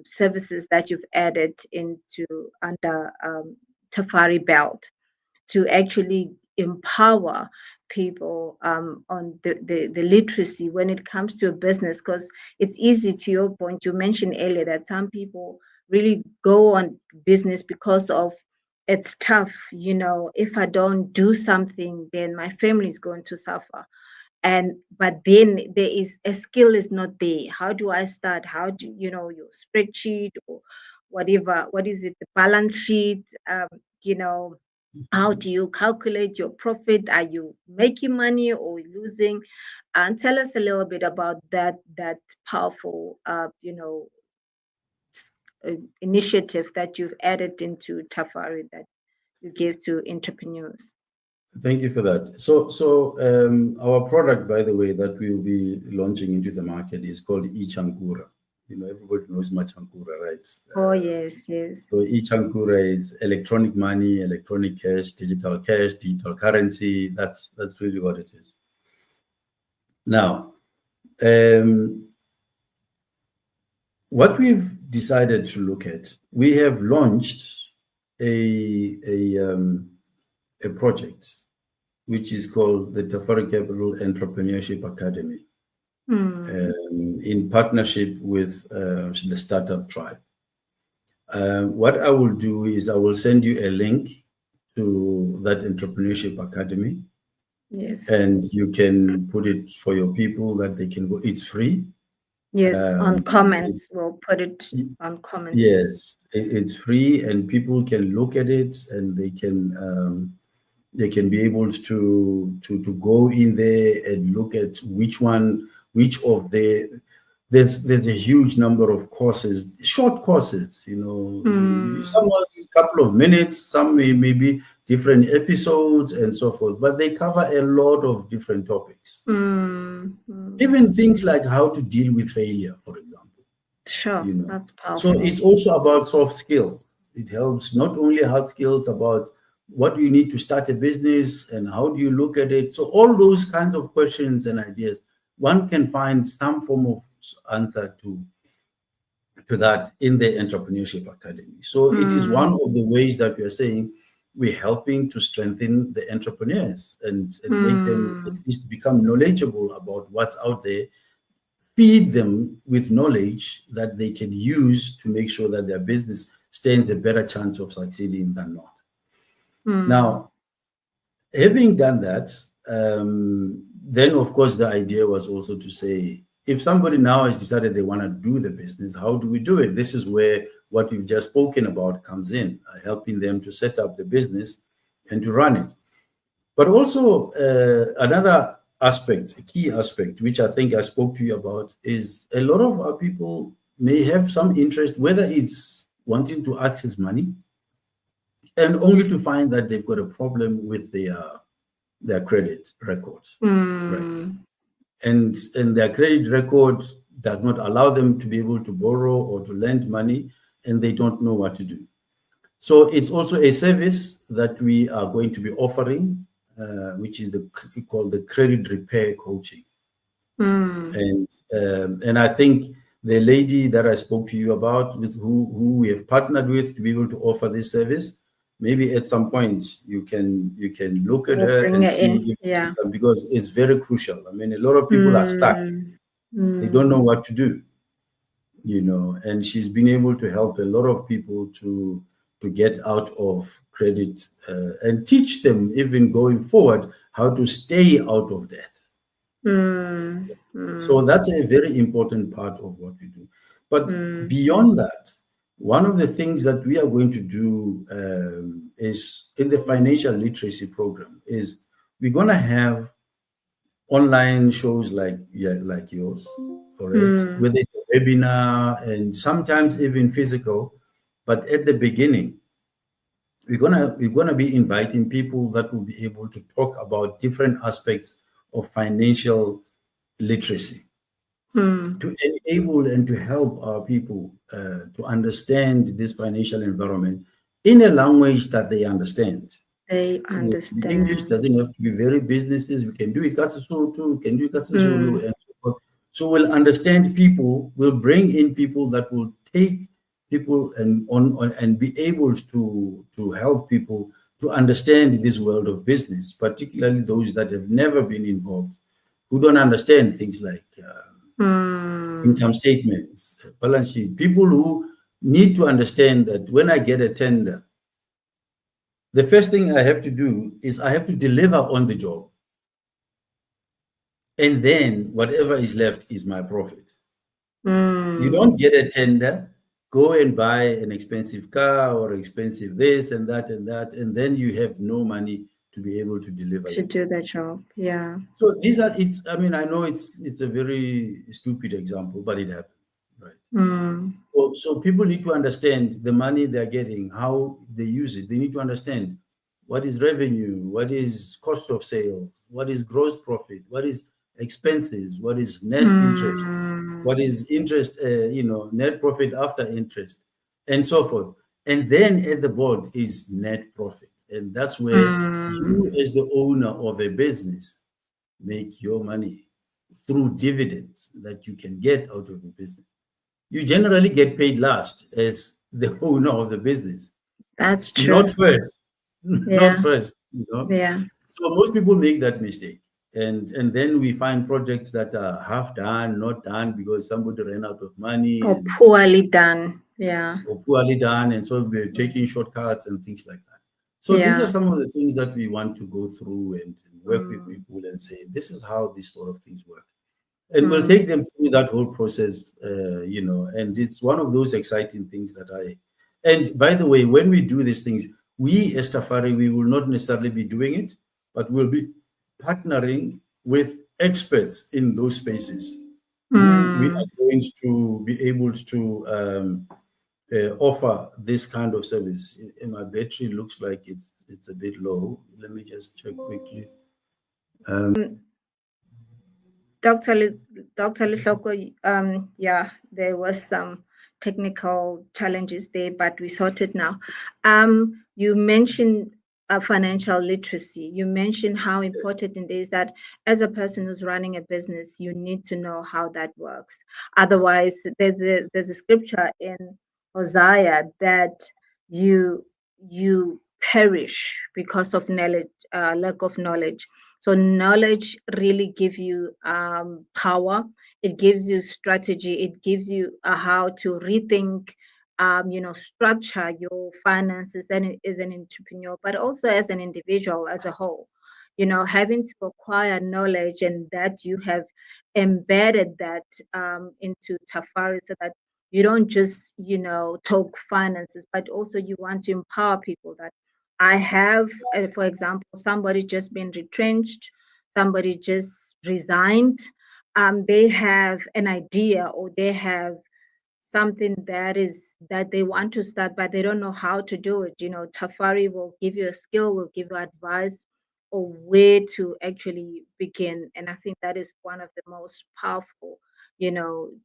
[SPEAKER 1] services that you've added into under Tafari belt, to actually empower people on the literacy when it comes to a business. Because it's easy, to your point, you mentioned earlier that some people really go on business because of it's tough, if I don't do something, then my family is going to suffer. But then there is a skill is not there. How do I start? How do your spreadsheet or whatever, what is it, the balance sheet, how do you calculate your profit? Are you making money or losing? And tell us a little bit about that powerful, initiative that you've added into Tafari, that you give to entrepreneurs.
[SPEAKER 2] Thank you for that. So our product, by the way, that we will be launching into the market is called eChankura. Everybody knows Machankura, right?
[SPEAKER 1] Oh, yes.
[SPEAKER 2] So eChankura is electronic money, electronic cash, digital currency. That's really what it is. Now, what we've decided to look at, we have launched a project which is called the Tafari Capital Entrepreneurship Academy, in partnership with the Startup Tribe. What I will do is I will send you a link to that Entrepreneurship Academy.
[SPEAKER 1] Yes.
[SPEAKER 2] And you can put it for your people that they can go. It's free.
[SPEAKER 1] Yes, on comments. We'll put it on comments.
[SPEAKER 2] Yes, it's free, and people can look at it, and they can be able to go in there and look at which of there's a huge number of courses, short courses, some are a couple of minutes, some may be different episodes and so forth, but they cover a lot of different topics. Even things like how to deal with failure, for example.
[SPEAKER 1] Sure, that's powerful.
[SPEAKER 2] So it's also about soft skills. It helps not only hard skills about what do you need to start a business and how do you look at it. So all those kinds of questions and ideas, one can find some form of answer to that in the Entrepreneurship Academy. So it is one of the ways that we are saying we're helping to strengthen the entrepreneurs and make them at least become knowledgeable about what's out there, feed them with knowledge that they can use to make sure that their business stands a better chance of succeeding than not. Now, having done that, then of course the idea was also to say, if somebody now has decided they want to do the business, how do we do it? This is where what we've just spoken about comes in, helping them to set up the business and to run it. But also another aspect, a key aspect, which I think I spoke to you about, is a lot of our people may have some interest, whether it's wanting to access money, and only to find that they've got a problem with their credit records, right?
[SPEAKER 1] Mm.
[SPEAKER 2] And their credit record does not allow them to be able to borrow or to lend money, and they don't know what to do. So it's also a service that we are going to be offering, which is called the credit repair coaching.
[SPEAKER 1] Mm.
[SPEAKER 2] And I think the lady that I spoke to you about, with who we have partnered with to be able to offer this service, maybe at some point you can look at
[SPEAKER 1] We'll
[SPEAKER 2] her
[SPEAKER 1] bring
[SPEAKER 2] and
[SPEAKER 1] it
[SPEAKER 2] see
[SPEAKER 1] in.
[SPEAKER 2] if
[SPEAKER 1] Yeah.
[SPEAKER 2] because it's very crucial. I mean, a lot of people are stuck;
[SPEAKER 1] Mm.
[SPEAKER 2] they don't know
[SPEAKER 1] Mm.
[SPEAKER 2] what to do, and she's been able to help a lot of people to get out of credit and teach them, even going forward, how to stay out of debt.
[SPEAKER 1] Mm.
[SPEAKER 2] So
[SPEAKER 1] Mm.
[SPEAKER 2] that's a very important part of what we do. But
[SPEAKER 1] Mm.
[SPEAKER 2] beyond that, one of the things that we are going to do is in the financial literacy program is we're going to have online shows like yours, all right,
[SPEAKER 1] Mm.
[SPEAKER 2] whether it's a webinar and sometimes even physical. But at the beginning, we're gonna be inviting people that will be able to talk about different aspects of financial literacy
[SPEAKER 1] Mm.
[SPEAKER 2] to enable and to help our people to understand this financial environment in a language that they understand.
[SPEAKER 1] They
[SPEAKER 2] The English
[SPEAKER 1] understand.
[SPEAKER 2] doesn't have to be very businesses. We can do Ikasizulu too. We can do Ikasizulu
[SPEAKER 1] Mm.
[SPEAKER 2] and so forth. So we'll understand people. We'll bring in people that will take people and be able to help people to understand this world of business, particularly those that have never been involved, who don't understand things like
[SPEAKER 1] Mm.
[SPEAKER 2] income statements, balance sheet. People who need to understand that when I get a tender, the first thing I have to do is I have to deliver on the job. And then whatever is left is my profit. You
[SPEAKER 1] Mm.
[SPEAKER 2] don't get a tender, go and buy an expensive car or expensive this and that, and then you have no money to be able to deliver
[SPEAKER 1] To
[SPEAKER 2] your
[SPEAKER 1] do
[SPEAKER 2] job.
[SPEAKER 1] the job. Yeah.
[SPEAKER 2] So these are it's I mean, I know it's a very stupid example, but it happens, right?
[SPEAKER 1] Mm.
[SPEAKER 2] So people need to understand the money they're getting, how they use it. They need to understand what is revenue, what is cost of sales, what is gross profit, what is expenses, what is net interest,
[SPEAKER 1] Mm.
[SPEAKER 2] what is interest, net profit after interest, and so forth. And then at the board is net profit. And that's where
[SPEAKER 1] Mm.
[SPEAKER 2] you, as the owner of a business, make your money through dividends that you can get out of the business. You generally get paid last as the owner of the business,
[SPEAKER 1] That's
[SPEAKER 2] not
[SPEAKER 1] true.
[SPEAKER 2] first, not
[SPEAKER 1] Yeah.
[SPEAKER 2] first.
[SPEAKER 1] Yeah.
[SPEAKER 2] So most people make that mistake. And then we find projects that are half done, not done because somebody ran out of money
[SPEAKER 1] Or
[SPEAKER 2] and
[SPEAKER 1] poorly done. Yeah.
[SPEAKER 2] or poorly done, and so we're taking shortcuts and things like that. So these are
[SPEAKER 1] Yeah.
[SPEAKER 2] some of the things that we want to go through and work with
[SPEAKER 1] Mm.
[SPEAKER 2] people and say, this is how these sort of things work. And we'll
[SPEAKER 1] Mm.
[SPEAKER 2] take them through that whole process, and it's one of those exciting things that and by the way, when we do these things, we as Tafari, we will not necessarily be doing it, but we'll be partnering with experts in those spaces who we
[SPEAKER 1] Mm.
[SPEAKER 2] are going to be able to offer this kind of service. And my battery looks like it's a bit low. Let me just check quickly.
[SPEAKER 1] Dr. Dr. Lehlokoe, yeah, there was some technical challenges there, but we sorted now. You mentioned financial literacy. You mentioned how important it is that as a person who's running a business, you need to know how that works. Otherwise, there's a scripture in Hosea that you you perish because of knowledge, lack of knowledge. So knowledge really gives you power. It gives you strategy. It gives you how to rethink, structure your finances and as an entrepreneur, but also as an individual as a whole. Having to acquire knowledge and that you have embedded that into Tafari so that you don't just, talk finances, but also you want to empower people that I have, for example, somebody just been retrenched, somebody just resigned. They have an idea, or they have something that they want to start, but they don't know how to do it. Tafari will give you a skill, will give you advice or where to actually begin. And I think that is one of the most powerful,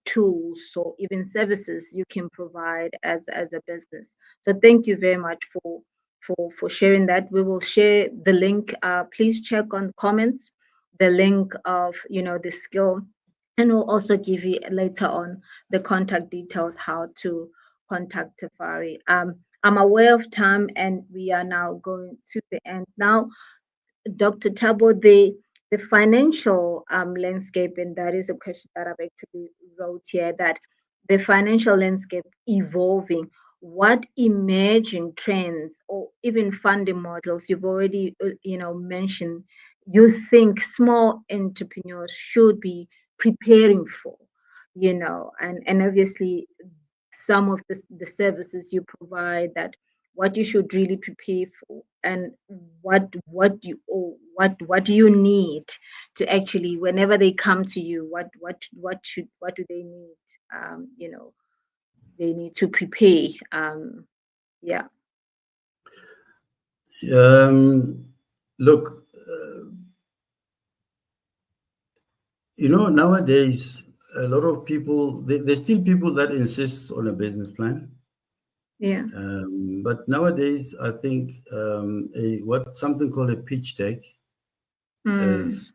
[SPEAKER 1] tools or even services you can provide as a business. So thank you very much for sharing that. We will share the link. Please check on comments the link of the skill, and we'll also give you later on the contact details how to contact Tafari. I'm aware of time, and we are now going to the end. Now, Dr. Thabo, the financial landscape, and that is a question that I've actually wrote here, that the financial landscape evolving, what emerging trends or even funding models you've already mentioned, you think small entrepreneurs should be preparing for, and obviously some of the services you provide, that what you should really prepare for, and what do you need to actually, whenever they come to you, what do they need, they need to prepare. Yeah.
[SPEAKER 2] Look, nowadays, a lot of people, there's still people that insist on a business plan.
[SPEAKER 1] Yeah.
[SPEAKER 2] But nowadays, I think what something called a pitch deck is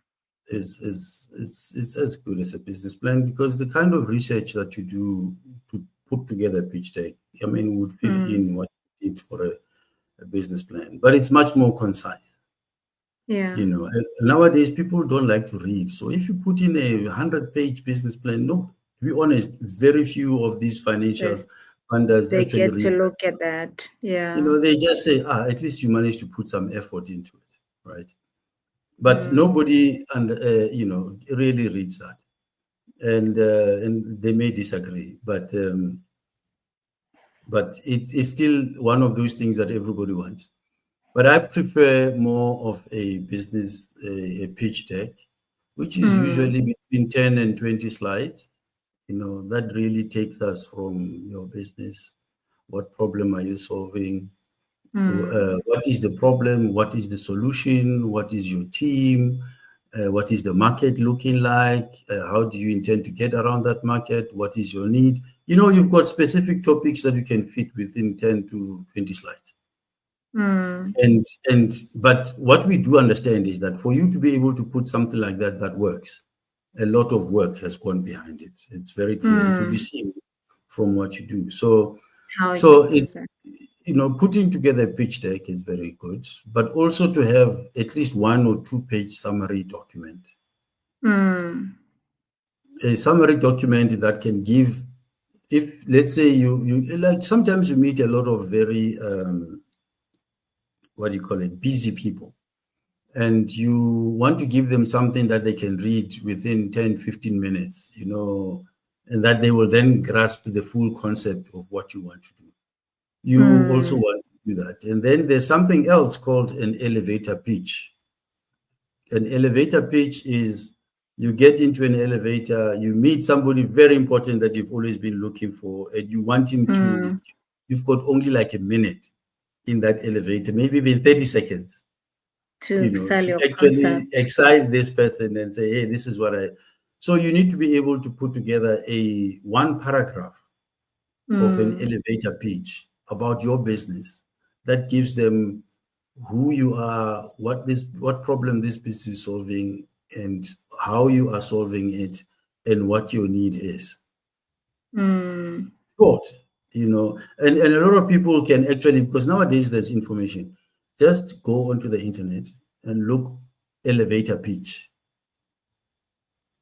[SPEAKER 2] is as good as a business plan, because the kind of research that you do to put together a pitch deck, I mean, would fit in what you need for a business plan, but it's much more concise.
[SPEAKER 1] Yeah.
[SPEAKER 2] And nowadays people don't like to read. So if you put in a 100-page business plan, no, to be honest, very few of these financial
[SPEAKER 1] Yes,
[SPEAKER 2] funders
[SPEAKER 1] they
[SPEAKER 2] actually
[SPEAKER 1] get to
[SPEAKER 2] read.
[SPEAKER 1] look at that. Yeah.
[SPEAKER 2] They just say, at least you managed to put some effort into it, right? But nobody, really reads that, and they may disagree, but it is still one of those things that everybody wants. But I prefer more of a business, a pitch deck, which is usually between 10 and 20 slides, that really takes us from your business. What problem are you solving? What is the problem? What is the solution? What is your team? What is the market looking like? How do you intend to get around that market? What is your need? You've got specific topics that you can fit within 10 to 20 slides. But what we do understand is that for you to be able to put something like that works, a lot of work has gone behind it. It's very clear. It will be seen from what you do. So it's, putting together a pitch deck is very good, but also to have at least 1 or 2 page summary document. A summary document that can give, if let's say you like, sometimes you meet a lot of very what do you call it, busy people, and you want to give them something that they can read within 10, 15 minutes, and that they will then grasp the full concept of what you want to do. You also want to do that. And then there's something else called an elevator pitch. An elevator pitch is, you get into an elevator, you meet somebody very important that you've always been looking for, and you want him to, you've got only like a minute in that elevator, maybe even 30 seconds,
[SPEAKER 1] to sell your
[SPEAKER 2] actually
[SPEAKER 1] concept.
[SPEAKER 2] excite this person and say, hey, this is what so you need to be able to put together one paragraph of an elevator pitch about your business that gives them who you are, what problem this business is solving, and how you are solving it, and what your need is. Short, and a lot of people can actually, because nowadays there's information, just go onto the internet and look elevator pitch,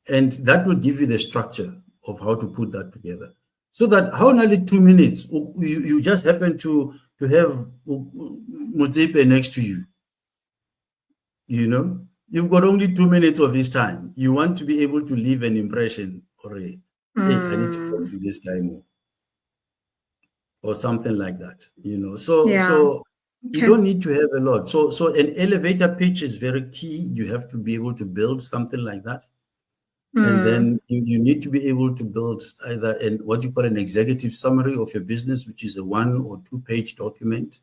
[SPEAKER 2] and that will give you the structure of how to put that together. So that how nearly 2 minutes, you just happen to have Mutsipe next to you. You've got only 2 minutes of his time. You want to be able to leave an impression, or hey, I need to talk to this guy more, or something like that. So You
[SPEAKER 1] Okay.
[SPEAKER 2] don't need to have a lot. So an elevator pitch is very key. You have to be able to build something like that. And
[SPEAKER 1] Mm,
[SPEAKER 2] then you need to be able to build either what you call an executive summary of your business, which is a 1 or 2 page document.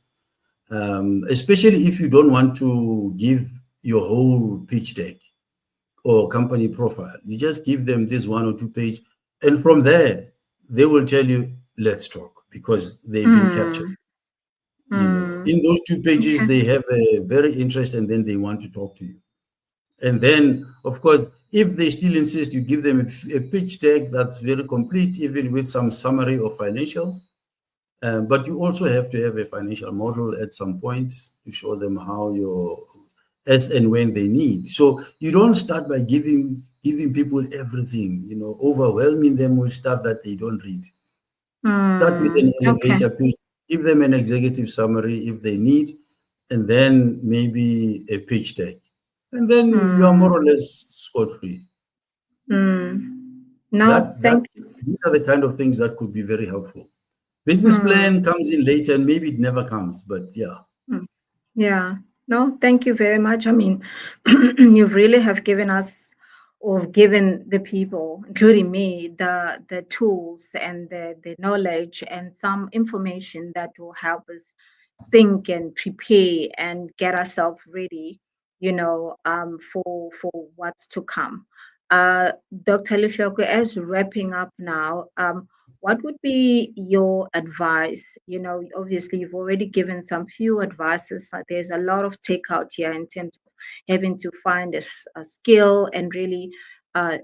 [SPEAKER 2] Especially if you don't want to give your whole pitch deck or company profile. You just give them this 1 or 2 page, and from there, they will tell you, let's talk, because they've been captured.
[SPEAKER 1] mm,
[SPEAKER 2] In
[SPEAKER 1] mm.
[SPEAKER 2] those 2 pages,
[SPEAKER 1] Okay.
[SPEAKER 2] they have a very interest, and then they want to talk to you. And then, of course, if they still insist, you give them a pitch deck that's very complete, even with some summary of financials. But you also have to have a financial model at some point to show them how your as and when they need. So you don't start by giving people everything, overwhelming them with stuff that they don't read. Start with an
[SPEAKER 1] Okay.
[SPEAKER 2] elevator pitch, give them an executive summary if they need, and then maybe a pitch deck. And then you are more
[SPEAKER 1] Mm,
[SPEAKER 2] or less scot-free.
[SPEAKER 1] no,
[SPEAKER 2] That
[SPEAKER 1] thank you.
[SPEAKER 2] these are the kind of things that could be very helpful. Business
[SPEAKER 1] Mm,
[SPEAKER 2] plan comes in later and maybe it never comes, but yeah.
[SPEAKER 1] mm. Yeah. No, thank you very much. I mean, you really have given us or given the people, including me, the tools and the knowledge and some information that will help us think and prepare and get ourselves ready, for what's to come. Uh, Dr. Lehlokoe, as wrapping up now, what would be your advice? Obviously, you've already given some few advices. There's a lot of takeout here in terms of having to find a skill and really uh,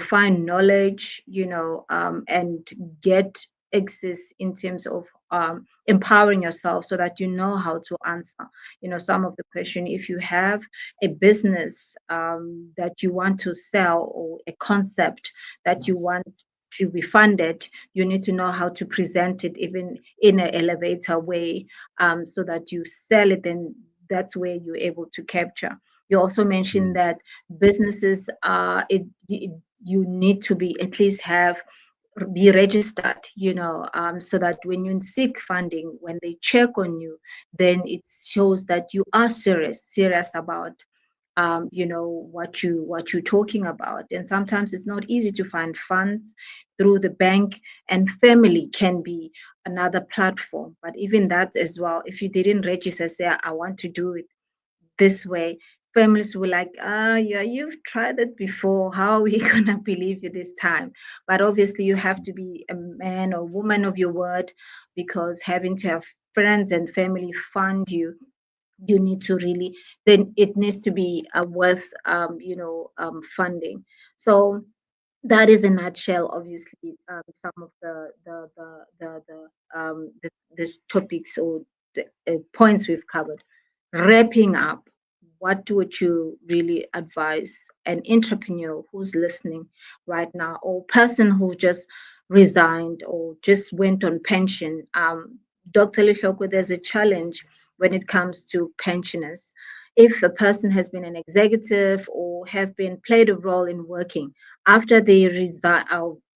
[SPEAKER 1] find knowledge, and get access in terms of empowering yourself so that you know how to answer, some of the question. If you have a business that you want to sell or a concept that you want to be funded, you need to know how to present it even in an elevator way, so that you sell it, and that's where you're able to capture. You also mentioned
[SPEAKER 2] Mm.
[SPEAKER 1] that businesses you need to be at least have be registered, so that when you seek funding, when they check on you, then it shows that you are serious about what you're talking about. And sometimes it's not easy to find funds through the bank, and family can be another platform. But even that as well, if you didn't register, say I want to do it this way, families were like, yeah, you've tried it before. How are we gonna believe you this time? But obviously, you have to be a man or woman of your word, because having to have friends and family fund you, you need to really, then it needs to be worth funding. So that is a nutshell, obviously, some of this topics or the points we've covered. Wrapping up, what would you really advise an entrepreneur who's listening right now, or person who just resigned or just went on pension? Dr. Lehlokoe, there's a challenge when it comes to pensioners. If a person has been an executive or have been played a role in working, after they resign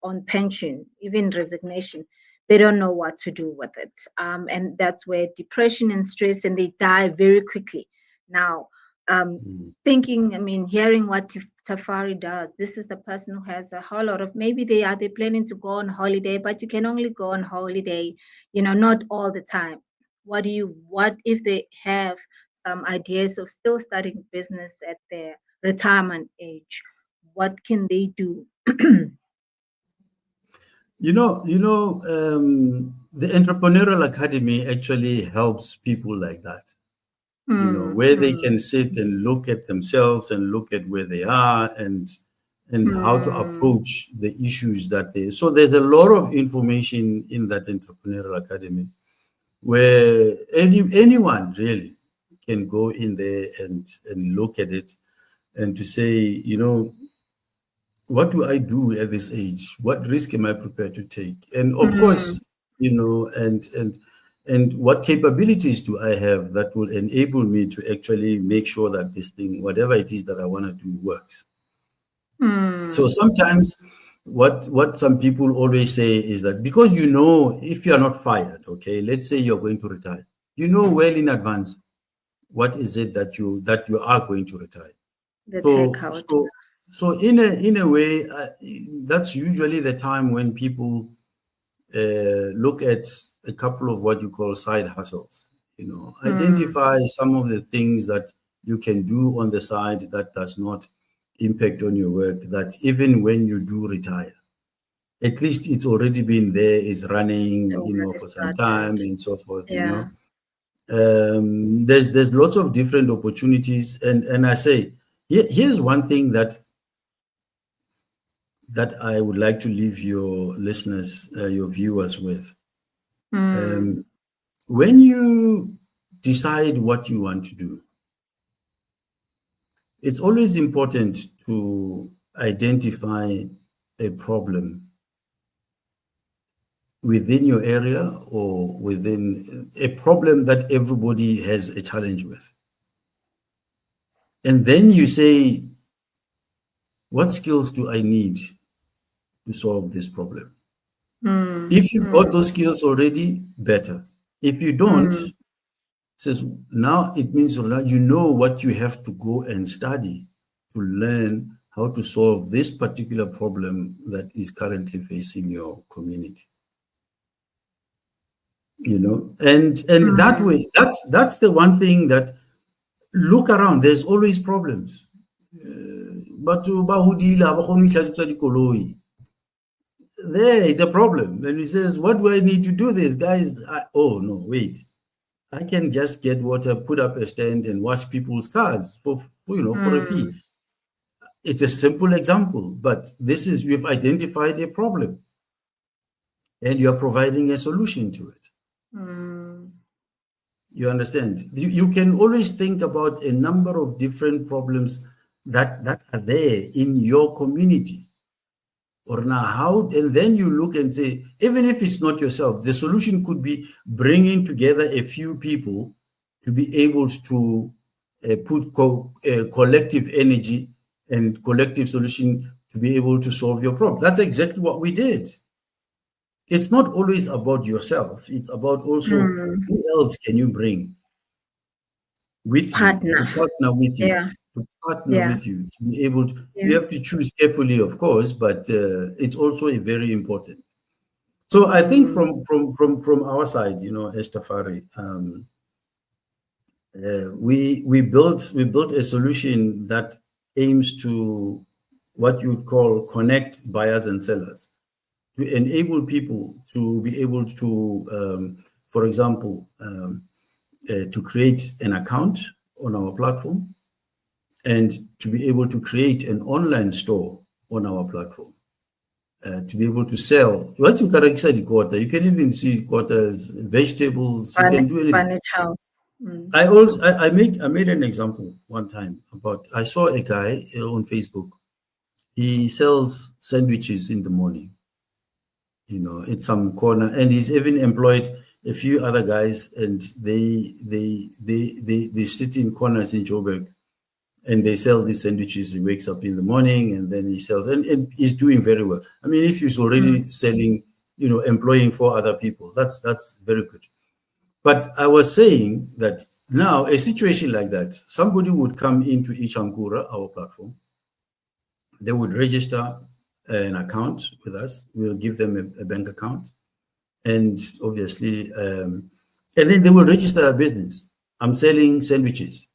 [SPEAKER 1] on pension, even resignation, they don't know what to do with it. And that's where depression and stress, and they die very quickly. Now, um,
[SPEAKER 2] Mm.
[SPEAKER 1] thinking, I mean, hearing what Tafari does, this is the person who has a whole lot of, maybe they're planning to go on holiday, but you can only go on holiday, not all the time. What if they have some ideas of still starting business at their retirement age? What can they do?
[SPEAKER 2] The Entrepreneurial Academy actually helps people like that,
[SPEAKER 1] Mm,
[SPEAKER 2] where they
[SPEAKER 1] mm,
[SPEAKER 2] can sit and look at themselves and look at where they are and how to
[SPEAKER 1] mm,
[SPEAKER 2] approach the issues that they. So there's a lot of information in that Entrepreneurial Academy where anyone really can go in there and look at it and to say, what do I do at this age? What risk am I prepared to take? And of
[SPEAKER 1] mm,
[SPEAKER 2] course, and what capabilities do I have that will enable me to actually make sure that this thing, whatever it is that I want to do, works. So
[SPEAKER 1] mm,
[SPEAKER 2] sometimes what some people always say is that because if you are not fired, okay, let's say you're going to retire. you know well in advance what is it that you are going to retire.
[SPEAKER 1] The
[SPEAKER 2] So
[SPEAKER 1] takeout.
[SPEAKER 2] so so in a way, that's usually the time when people look at a couple of what you call side hustles. You know, identify some of the things that you can do on the side that does not impact on your work. That even when you do retire, at least it's already been there, it's running, you know,
[SPEAKER 1] Already
[SPEAKER 2] for some
[SPEAKER 1] started.
[SPEAKER 2] time and so forth. You
[SPEAKER 1] Yeah.
[SPEAKER 2] know, there's lots of different opportunities, and I say here's one thing that I would like to leave your listeners, your viewers with.
[SPEAKER 1] Mm.
[SPEAKER 2] Um, when you decide what you want to do, it's always important to identify a problem within your area or within a problem that everybody has a challenge with. And then you say, what skills do I need to solve this problem?
[SPEAKER 1] Mm.
[SPEAKER 2] If you've got
[SPEAKER 1] Mm.
[SPEAKER 2] those skills already, better. If you don't,
[SPEAKER 1] Mm.
[SPEAKER 2] says now it means that you know what you have to go and study to learn how to solve this particular problem that is currently facing your community. You know, and that
[SPEAKER 1] Mm.
[SPEAKER 2] way, that's the one thing that look around. There's always problems. Batho ba hodile ha ba kgone ho itlhatswetsa dikoloi. There, it's a problem. And he says, what do I need to do this? Guys, oh no, wait. I can just get water, put up a stand, and wash people's cars for a fee.
[SPEAKER 1] Mm.
[SPEAKER 2] It's a simple example, but this is you've identified a problem and you are providing a solution to it.
[SPEAKER 1] Mm.
[SPEAKER 2] You understand? You can always think about a number of different problems that are there in your community. Or now how, and then you look and say, even if it's not yourself, the solution could be bringing together a few people to be able to put collective energy and collective solution to be able to solve your problem. That's exactly what we did. It's not always about yourself. It's about also
[SPEAKER 1] Mm.
[SPEAKER 2] who else can you bring with you, to
[SPEAKER 1] Partner.
[SPEAKER 2] partner with you,
[SPEAKER 1] Yeah.
[SPEAKER 2] to partner
[SPEAKER 1] Yeah.
[SPEAKER 2] with you, to be able to, you
[SPEAKER 1] Yeah.
[SPEAKER 2] have to choose carefully, of course, but it's also a very important. So I think
[SPEAKER 1] Mm.
[SPEAKER 2] from our side, you know, as Tafari, we built a solution that aims to what you would call connect buyers and sellers to enable people to be able to, for example, to create an account on our platform and to be able to create an online store on our platform. To be able to sell. Once you characterize the quarter, you can even see quarters, vegetables. You can do anything.
[SPEAKER 1] Furniture house. Mm.
[SPEAKER 2] I made an example one time about I saw a guy on Facebook. He sells sandwiches in the morning. You know, in some corner, and he's even employed a few other guys, and they sit in corners in Joburg and they sell these sandwiches. He wakes up in the morning and then he sells, and he's doing very well. I mean, if he's
[SPEAKER 1] Mm.
[SPEAKER 2] already selling, you know, employing 4 other people, that's very good. But I was saying that now a situation like that, somebody would come into Ichankura, our platform, they would register an account with us. We'll give them a bank account, and obviously, and then they will register a business. I'm selling sandwiches,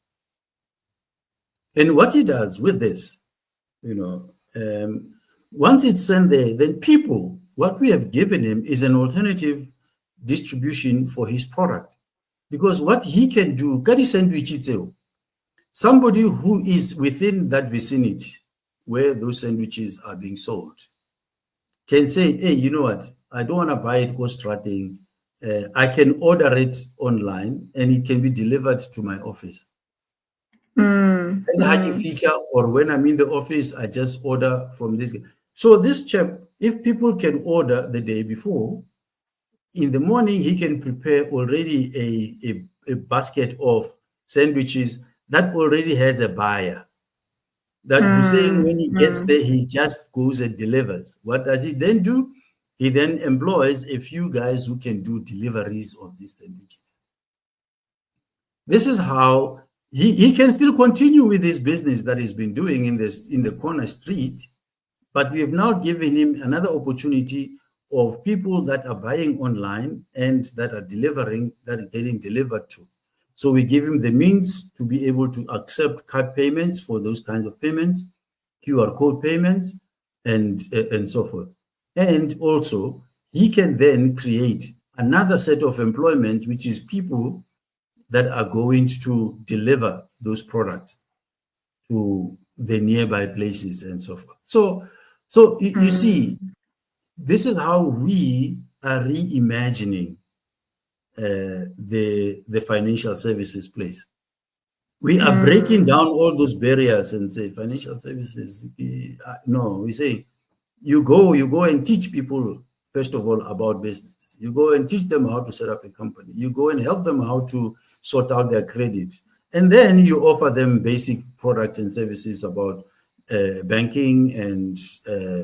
[SPEAKER 2] and what he does with this, you know, once it's sent there, then people, what we have given him is an alternative distribution for his product. Because what he can do, kadi sandwich itself, somebody who is within that vicinity where those sandwiches are being sold can say, hey, you know what? I don't want to buy it cost starting. I can order it online and it can be delivered to my office.
[SPEAKER 1] Mm.
[SPEAKER 2] Then
[SPEAKER 1] Mm.
[SPEAKER 2] or when I'm in the office, I just order from this. So this chap, if people can order the day before, in the morning he can prepare already a basket of sandwiches that already has a buyer. That Hussein,
[SPEAKER 1] Mm.
[SPEAKER 2] when he gets
[SPEAKER 1] Mm.
[SPEAKER 2] there, he just goes and delivers. What does he then do? He then employs a few guys who can do deliveries of these sandwiches. This is how he can still continue with his business that he's been doing in the corner street, but we have now given him another opportunity of people that are buying online and that are delivering, that are getting delivered to. So we give him the means to be able to accept card payments for those kinds of payments, QR code payments, and so forth. And also, he can then create another set of employment, which is people that are going to deliver those products to the nearby places and so forth. So you see, this is how we are reimagining the financial services place. We are breaking down all those barriers and say financial services. No, we say you go and teach people first of all about business. You go and teach them how to set up a company. You go and help them how to sort out their credit, and then you offer them basic products and services about banking and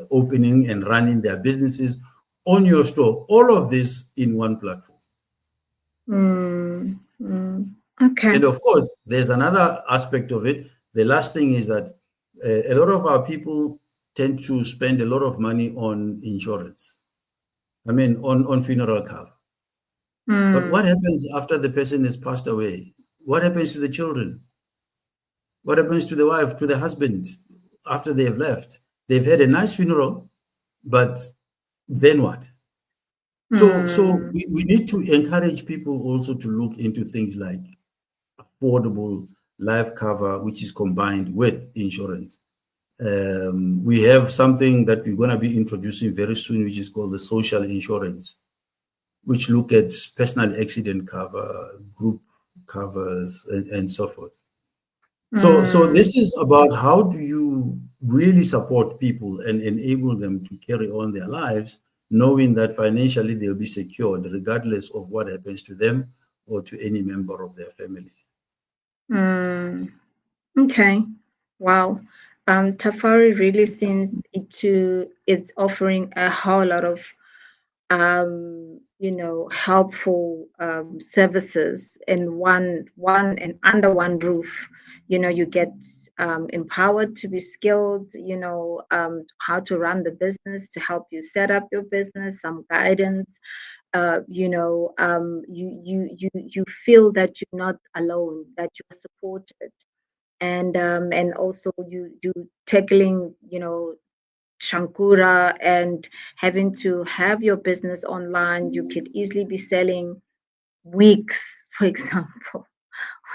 [SPEAKER 2] opening and running their businesses on your store. All of this in one platform.
[SPEAKER 1] Okay.
[SPEAKER 2] And of course, there's another aspect of it. The last thing is that a lot of our people tend to spend a lot of money on insurance. I mean, on funeral cover. But what happens after the person has passed away? What happens to the children? What happens to the wife, to the husband after they have left? They've had a nice funeral, but then what? So we need to encourage people also to look into things like affordable life cover, which is combined with insurance. We have something that we're going to be introducing very soon, which is called the social insurance, which look at personal accident cover, group covers, and so forth. So this is about how do you really support people and enable them to carry on their lives, knowing that financially they'll be secured regardless of what happens to them or to any member of their family.
[SPEAKER 1] Okay. Wow. Tafari really seems it's offering a whole lot of helpful services in one and under one roof. You get empowered to be skilled, how to run the business, to help you set up your business, some guidance. You feel that you're not alone, that you're supported, and also you tackling Shankura and having to have your business online. You could easily be selling wigs, for example,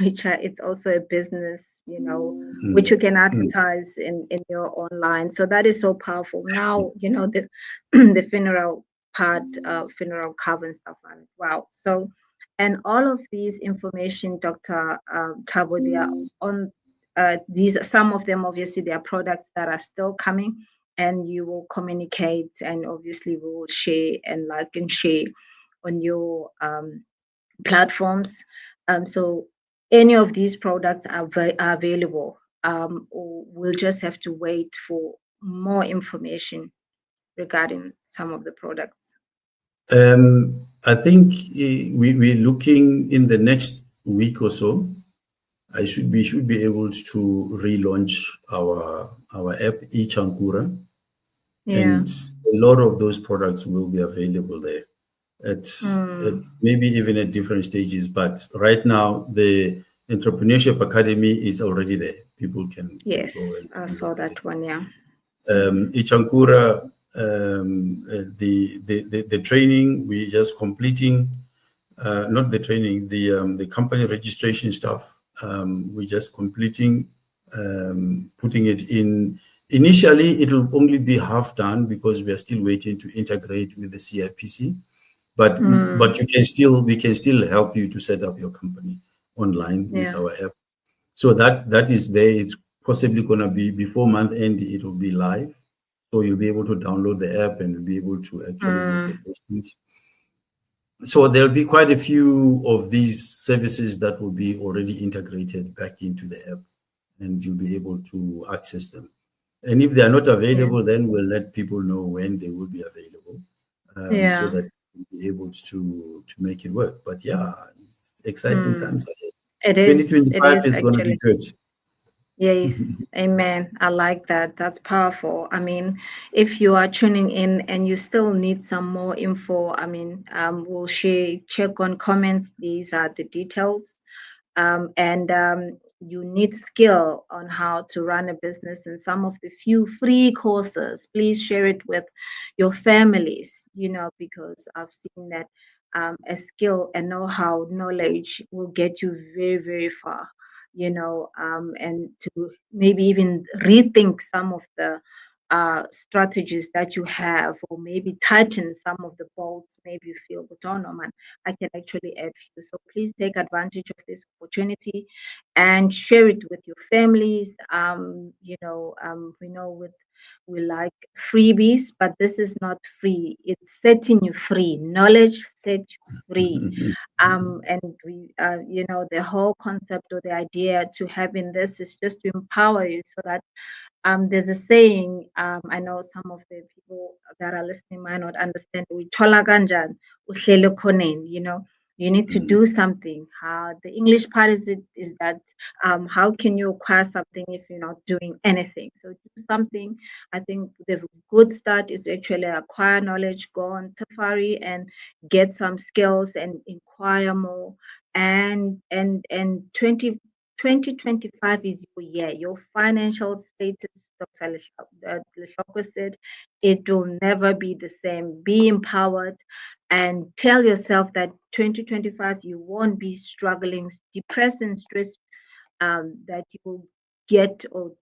[SPEAKER 1] which it's also a business, which you can advertise in your online. So that is so powerful. Now, the the funeral part, funeral cover and stuff like that. Wow. So, and all of these information, Dr. Thabo, they are on these. Some of them, obviously, they are products that are still coming, and you will communicate, and obviously we will share and like and share on your platforms. So any of these products are available, or we'll just have to wait for more information regarding some of the products.
[SPEAKER 2] I think we're looking in the next week or so. We should be able to relaunch our app eChankura, and a lot of those products will be available there. At maybe even at different stages, but right now the Entrepreneurship Academy is already there. People can
[SPEAKER 1] Yes,
[SPEAKER 2] go and
[SPEAKER 1] I saw that one. Yeah.
[SPEAKER 2] eChankura, the training we just completing, not the training, the company registration stuff. We just completing, putting it in. Initially, it will only be half done because we are still waiting to integrate with the CIPC. But we can still help you to set up your company online with our app. So that is there. It's possibly going to be before month end. It will be live, so you'll be able to download the app and be able to actually look at those things. So there'll be quite a few of these services that will be already integrated back into the app, and you'll be able to access them. And if they are not available, then we'll let people know when they will be available, so that be able to make it work. But yeah, exciting times ahead.
[SPEAKER 1] It is. It
[SPEAKER 2] 2025
[SPEAKER 1] is
[SPEAKER 2] is going to be
[SPEAKER 1] actually.
[SPEAKER 2] good.
[SPEAKER 1] Yes, amen. I like that. That's powerful. I mean, if you are tuning in and you still need some more info, I mean, we'll check on comments. These are the details. And you need skill on how to run a business and some of the few free courses. Please share it with your families, because I've seen that a skill and know-how, knowledge will get you very, very far, and to maybe even rethink some of the strategies that you have, or maybe tighten some of the bolts. Maybe you feel, but oh no, man, I can actually add you. So please take advantage of this opportunity and share it with your families. We know we like freebies, but this is not free. It's setting you free. Knowledge sets you free. And the whole concept or the idea to having this is just to empower you so that there's a saying, I know some of the people that are listening might not understand. "Uyithola kanjani uhleli ekhoneni," you need to do something. The English part is that how can you acquire something if you're not doing anything? So do something. I think the good start is actually acquire knowledge, go on Tafari and get some skills and inquire more. And 2025 is your year. Your financial status, Dr. Lehlokoe said, it will never be the same. Be empowered and tell yourself that 2025 you won't be struggling, depressed and stressed, that you will get or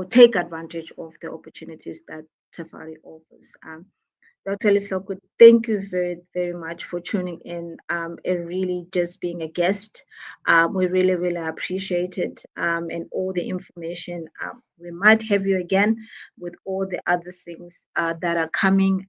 [SPEAKER 1] take advantage of the opportunities that Tafari offers. Dr. Lehlokoe, thank you very, very much for tuning in and really just being a guest. We really, really appreciate it and all the information. We might have you again with all the other things that are coming.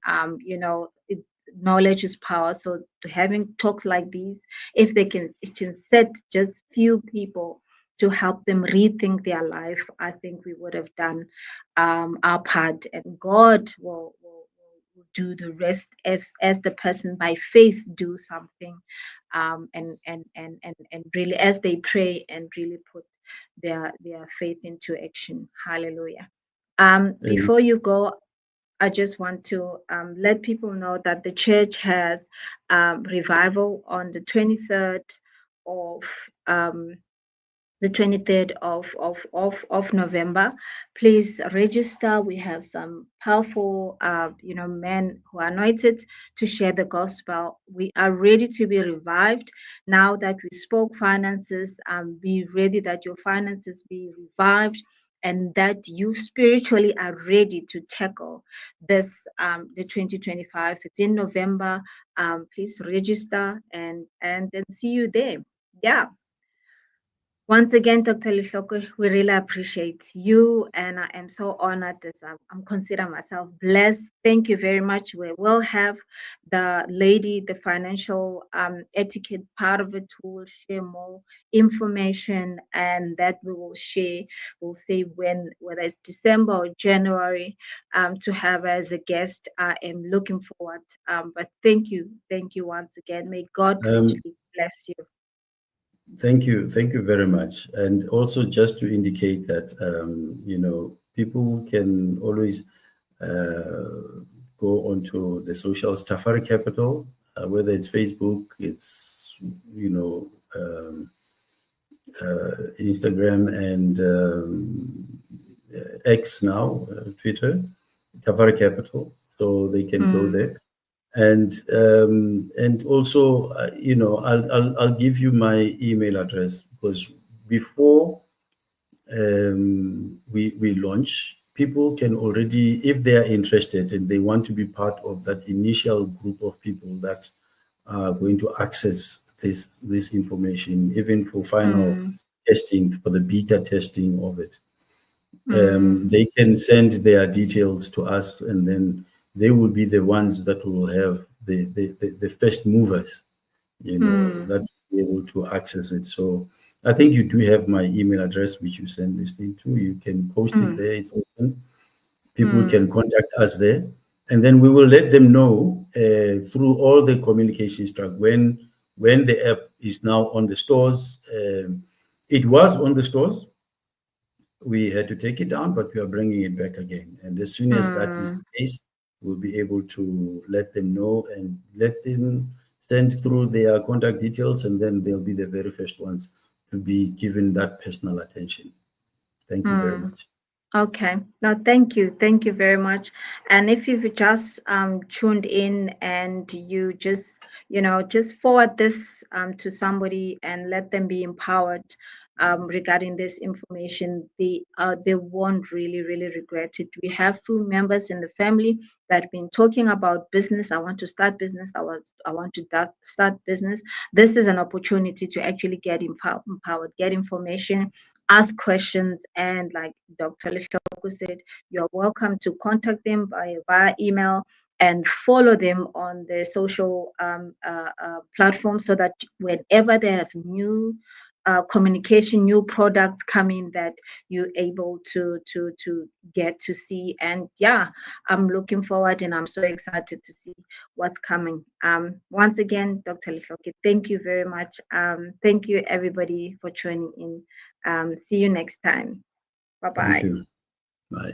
[SPEAKER 1] Knowledge is power. So having talks like these, if it can set just few people to help them rethink their life, I think we would have done our part, and God will do the rest as the person by faith do something, and really as they pray and really put their faith into action. Hallelujah.
[SPEAKER 2] And,
[SPEAKER 1] Before you go, I just want to let people know that the church has revival on the 23rd of um, the 23rd of November. Please register. We have some powerful, men who are anointed to share the gospel. We are ready to be revived. Now that we spoke finances, be ready that your finances be revived and that you spiritually are ready to tackle this, the 2025. It's in November. Please register and then see you there. Yeah. Once again, Dr. Lehlokoe, we really appreciate you, and I am so honored as I'm consider myself blessed. Thank you very much. We will have the financial etiquette part of it, who will share more information, and that we will share. We'll say when, whether it's December or January, to have as a guest. I am looking forward. But thank you once again. May God
[SPEAKER 2] um,
[SPEAKER 1] richly bless you.
[SPEAKER 2] thank you very much. And also, just to indicate that people can always go onto the socials, Tafari Capital, whether it's Facebook, it's Instagram, and X now, Twitter, Tafari Capital, so they can go there. And also, I'll give you my email address, because before we launch, people can already, if they are interested and they want to be part of that initial group of people that are going to access this information, even for final testing, for the beta testing of it. They can send their details to us, and then they will be the ones that will have the first movers, that will be able to access it. So I think you do have my email address, which you send this thing to. You can post it there. It's open. People can contact us there, and then we will let them know through all the communication track when when the app is now on the stores, it was on the stores. We had to take it down, but we are bringing it back again. And as soon as that is the case, we'll be able to let them know and let them send through their contact details, and then they'll be the very first ones to be given that personal attention. Thank you very much.
[SPEAKER 1] Okay. No, thank you. Thank you very much. And if you've just tuned in and you just, just forward this to somebody and let them be empowered regarding this information, they won't really regret it. We have few members in the family that have been talking about business. I want to start business. I want to start business. This is an opportunity to actually get empowered, get information, ask questions, and like Dr. Lehlokoe said, you're welcome to contact them via email and follow them on the social platforms so that whenever they have new communication, new products coming, that you're able to get to see. And yeah, I'm looking forward and I'm so excited to see what's coming. Once again, Dr. Lehlokoe, thank you very much. Thank you everybody for tuning in. See you next time. Bye-bye.
[SPEAKER 2] Thank you. Bye.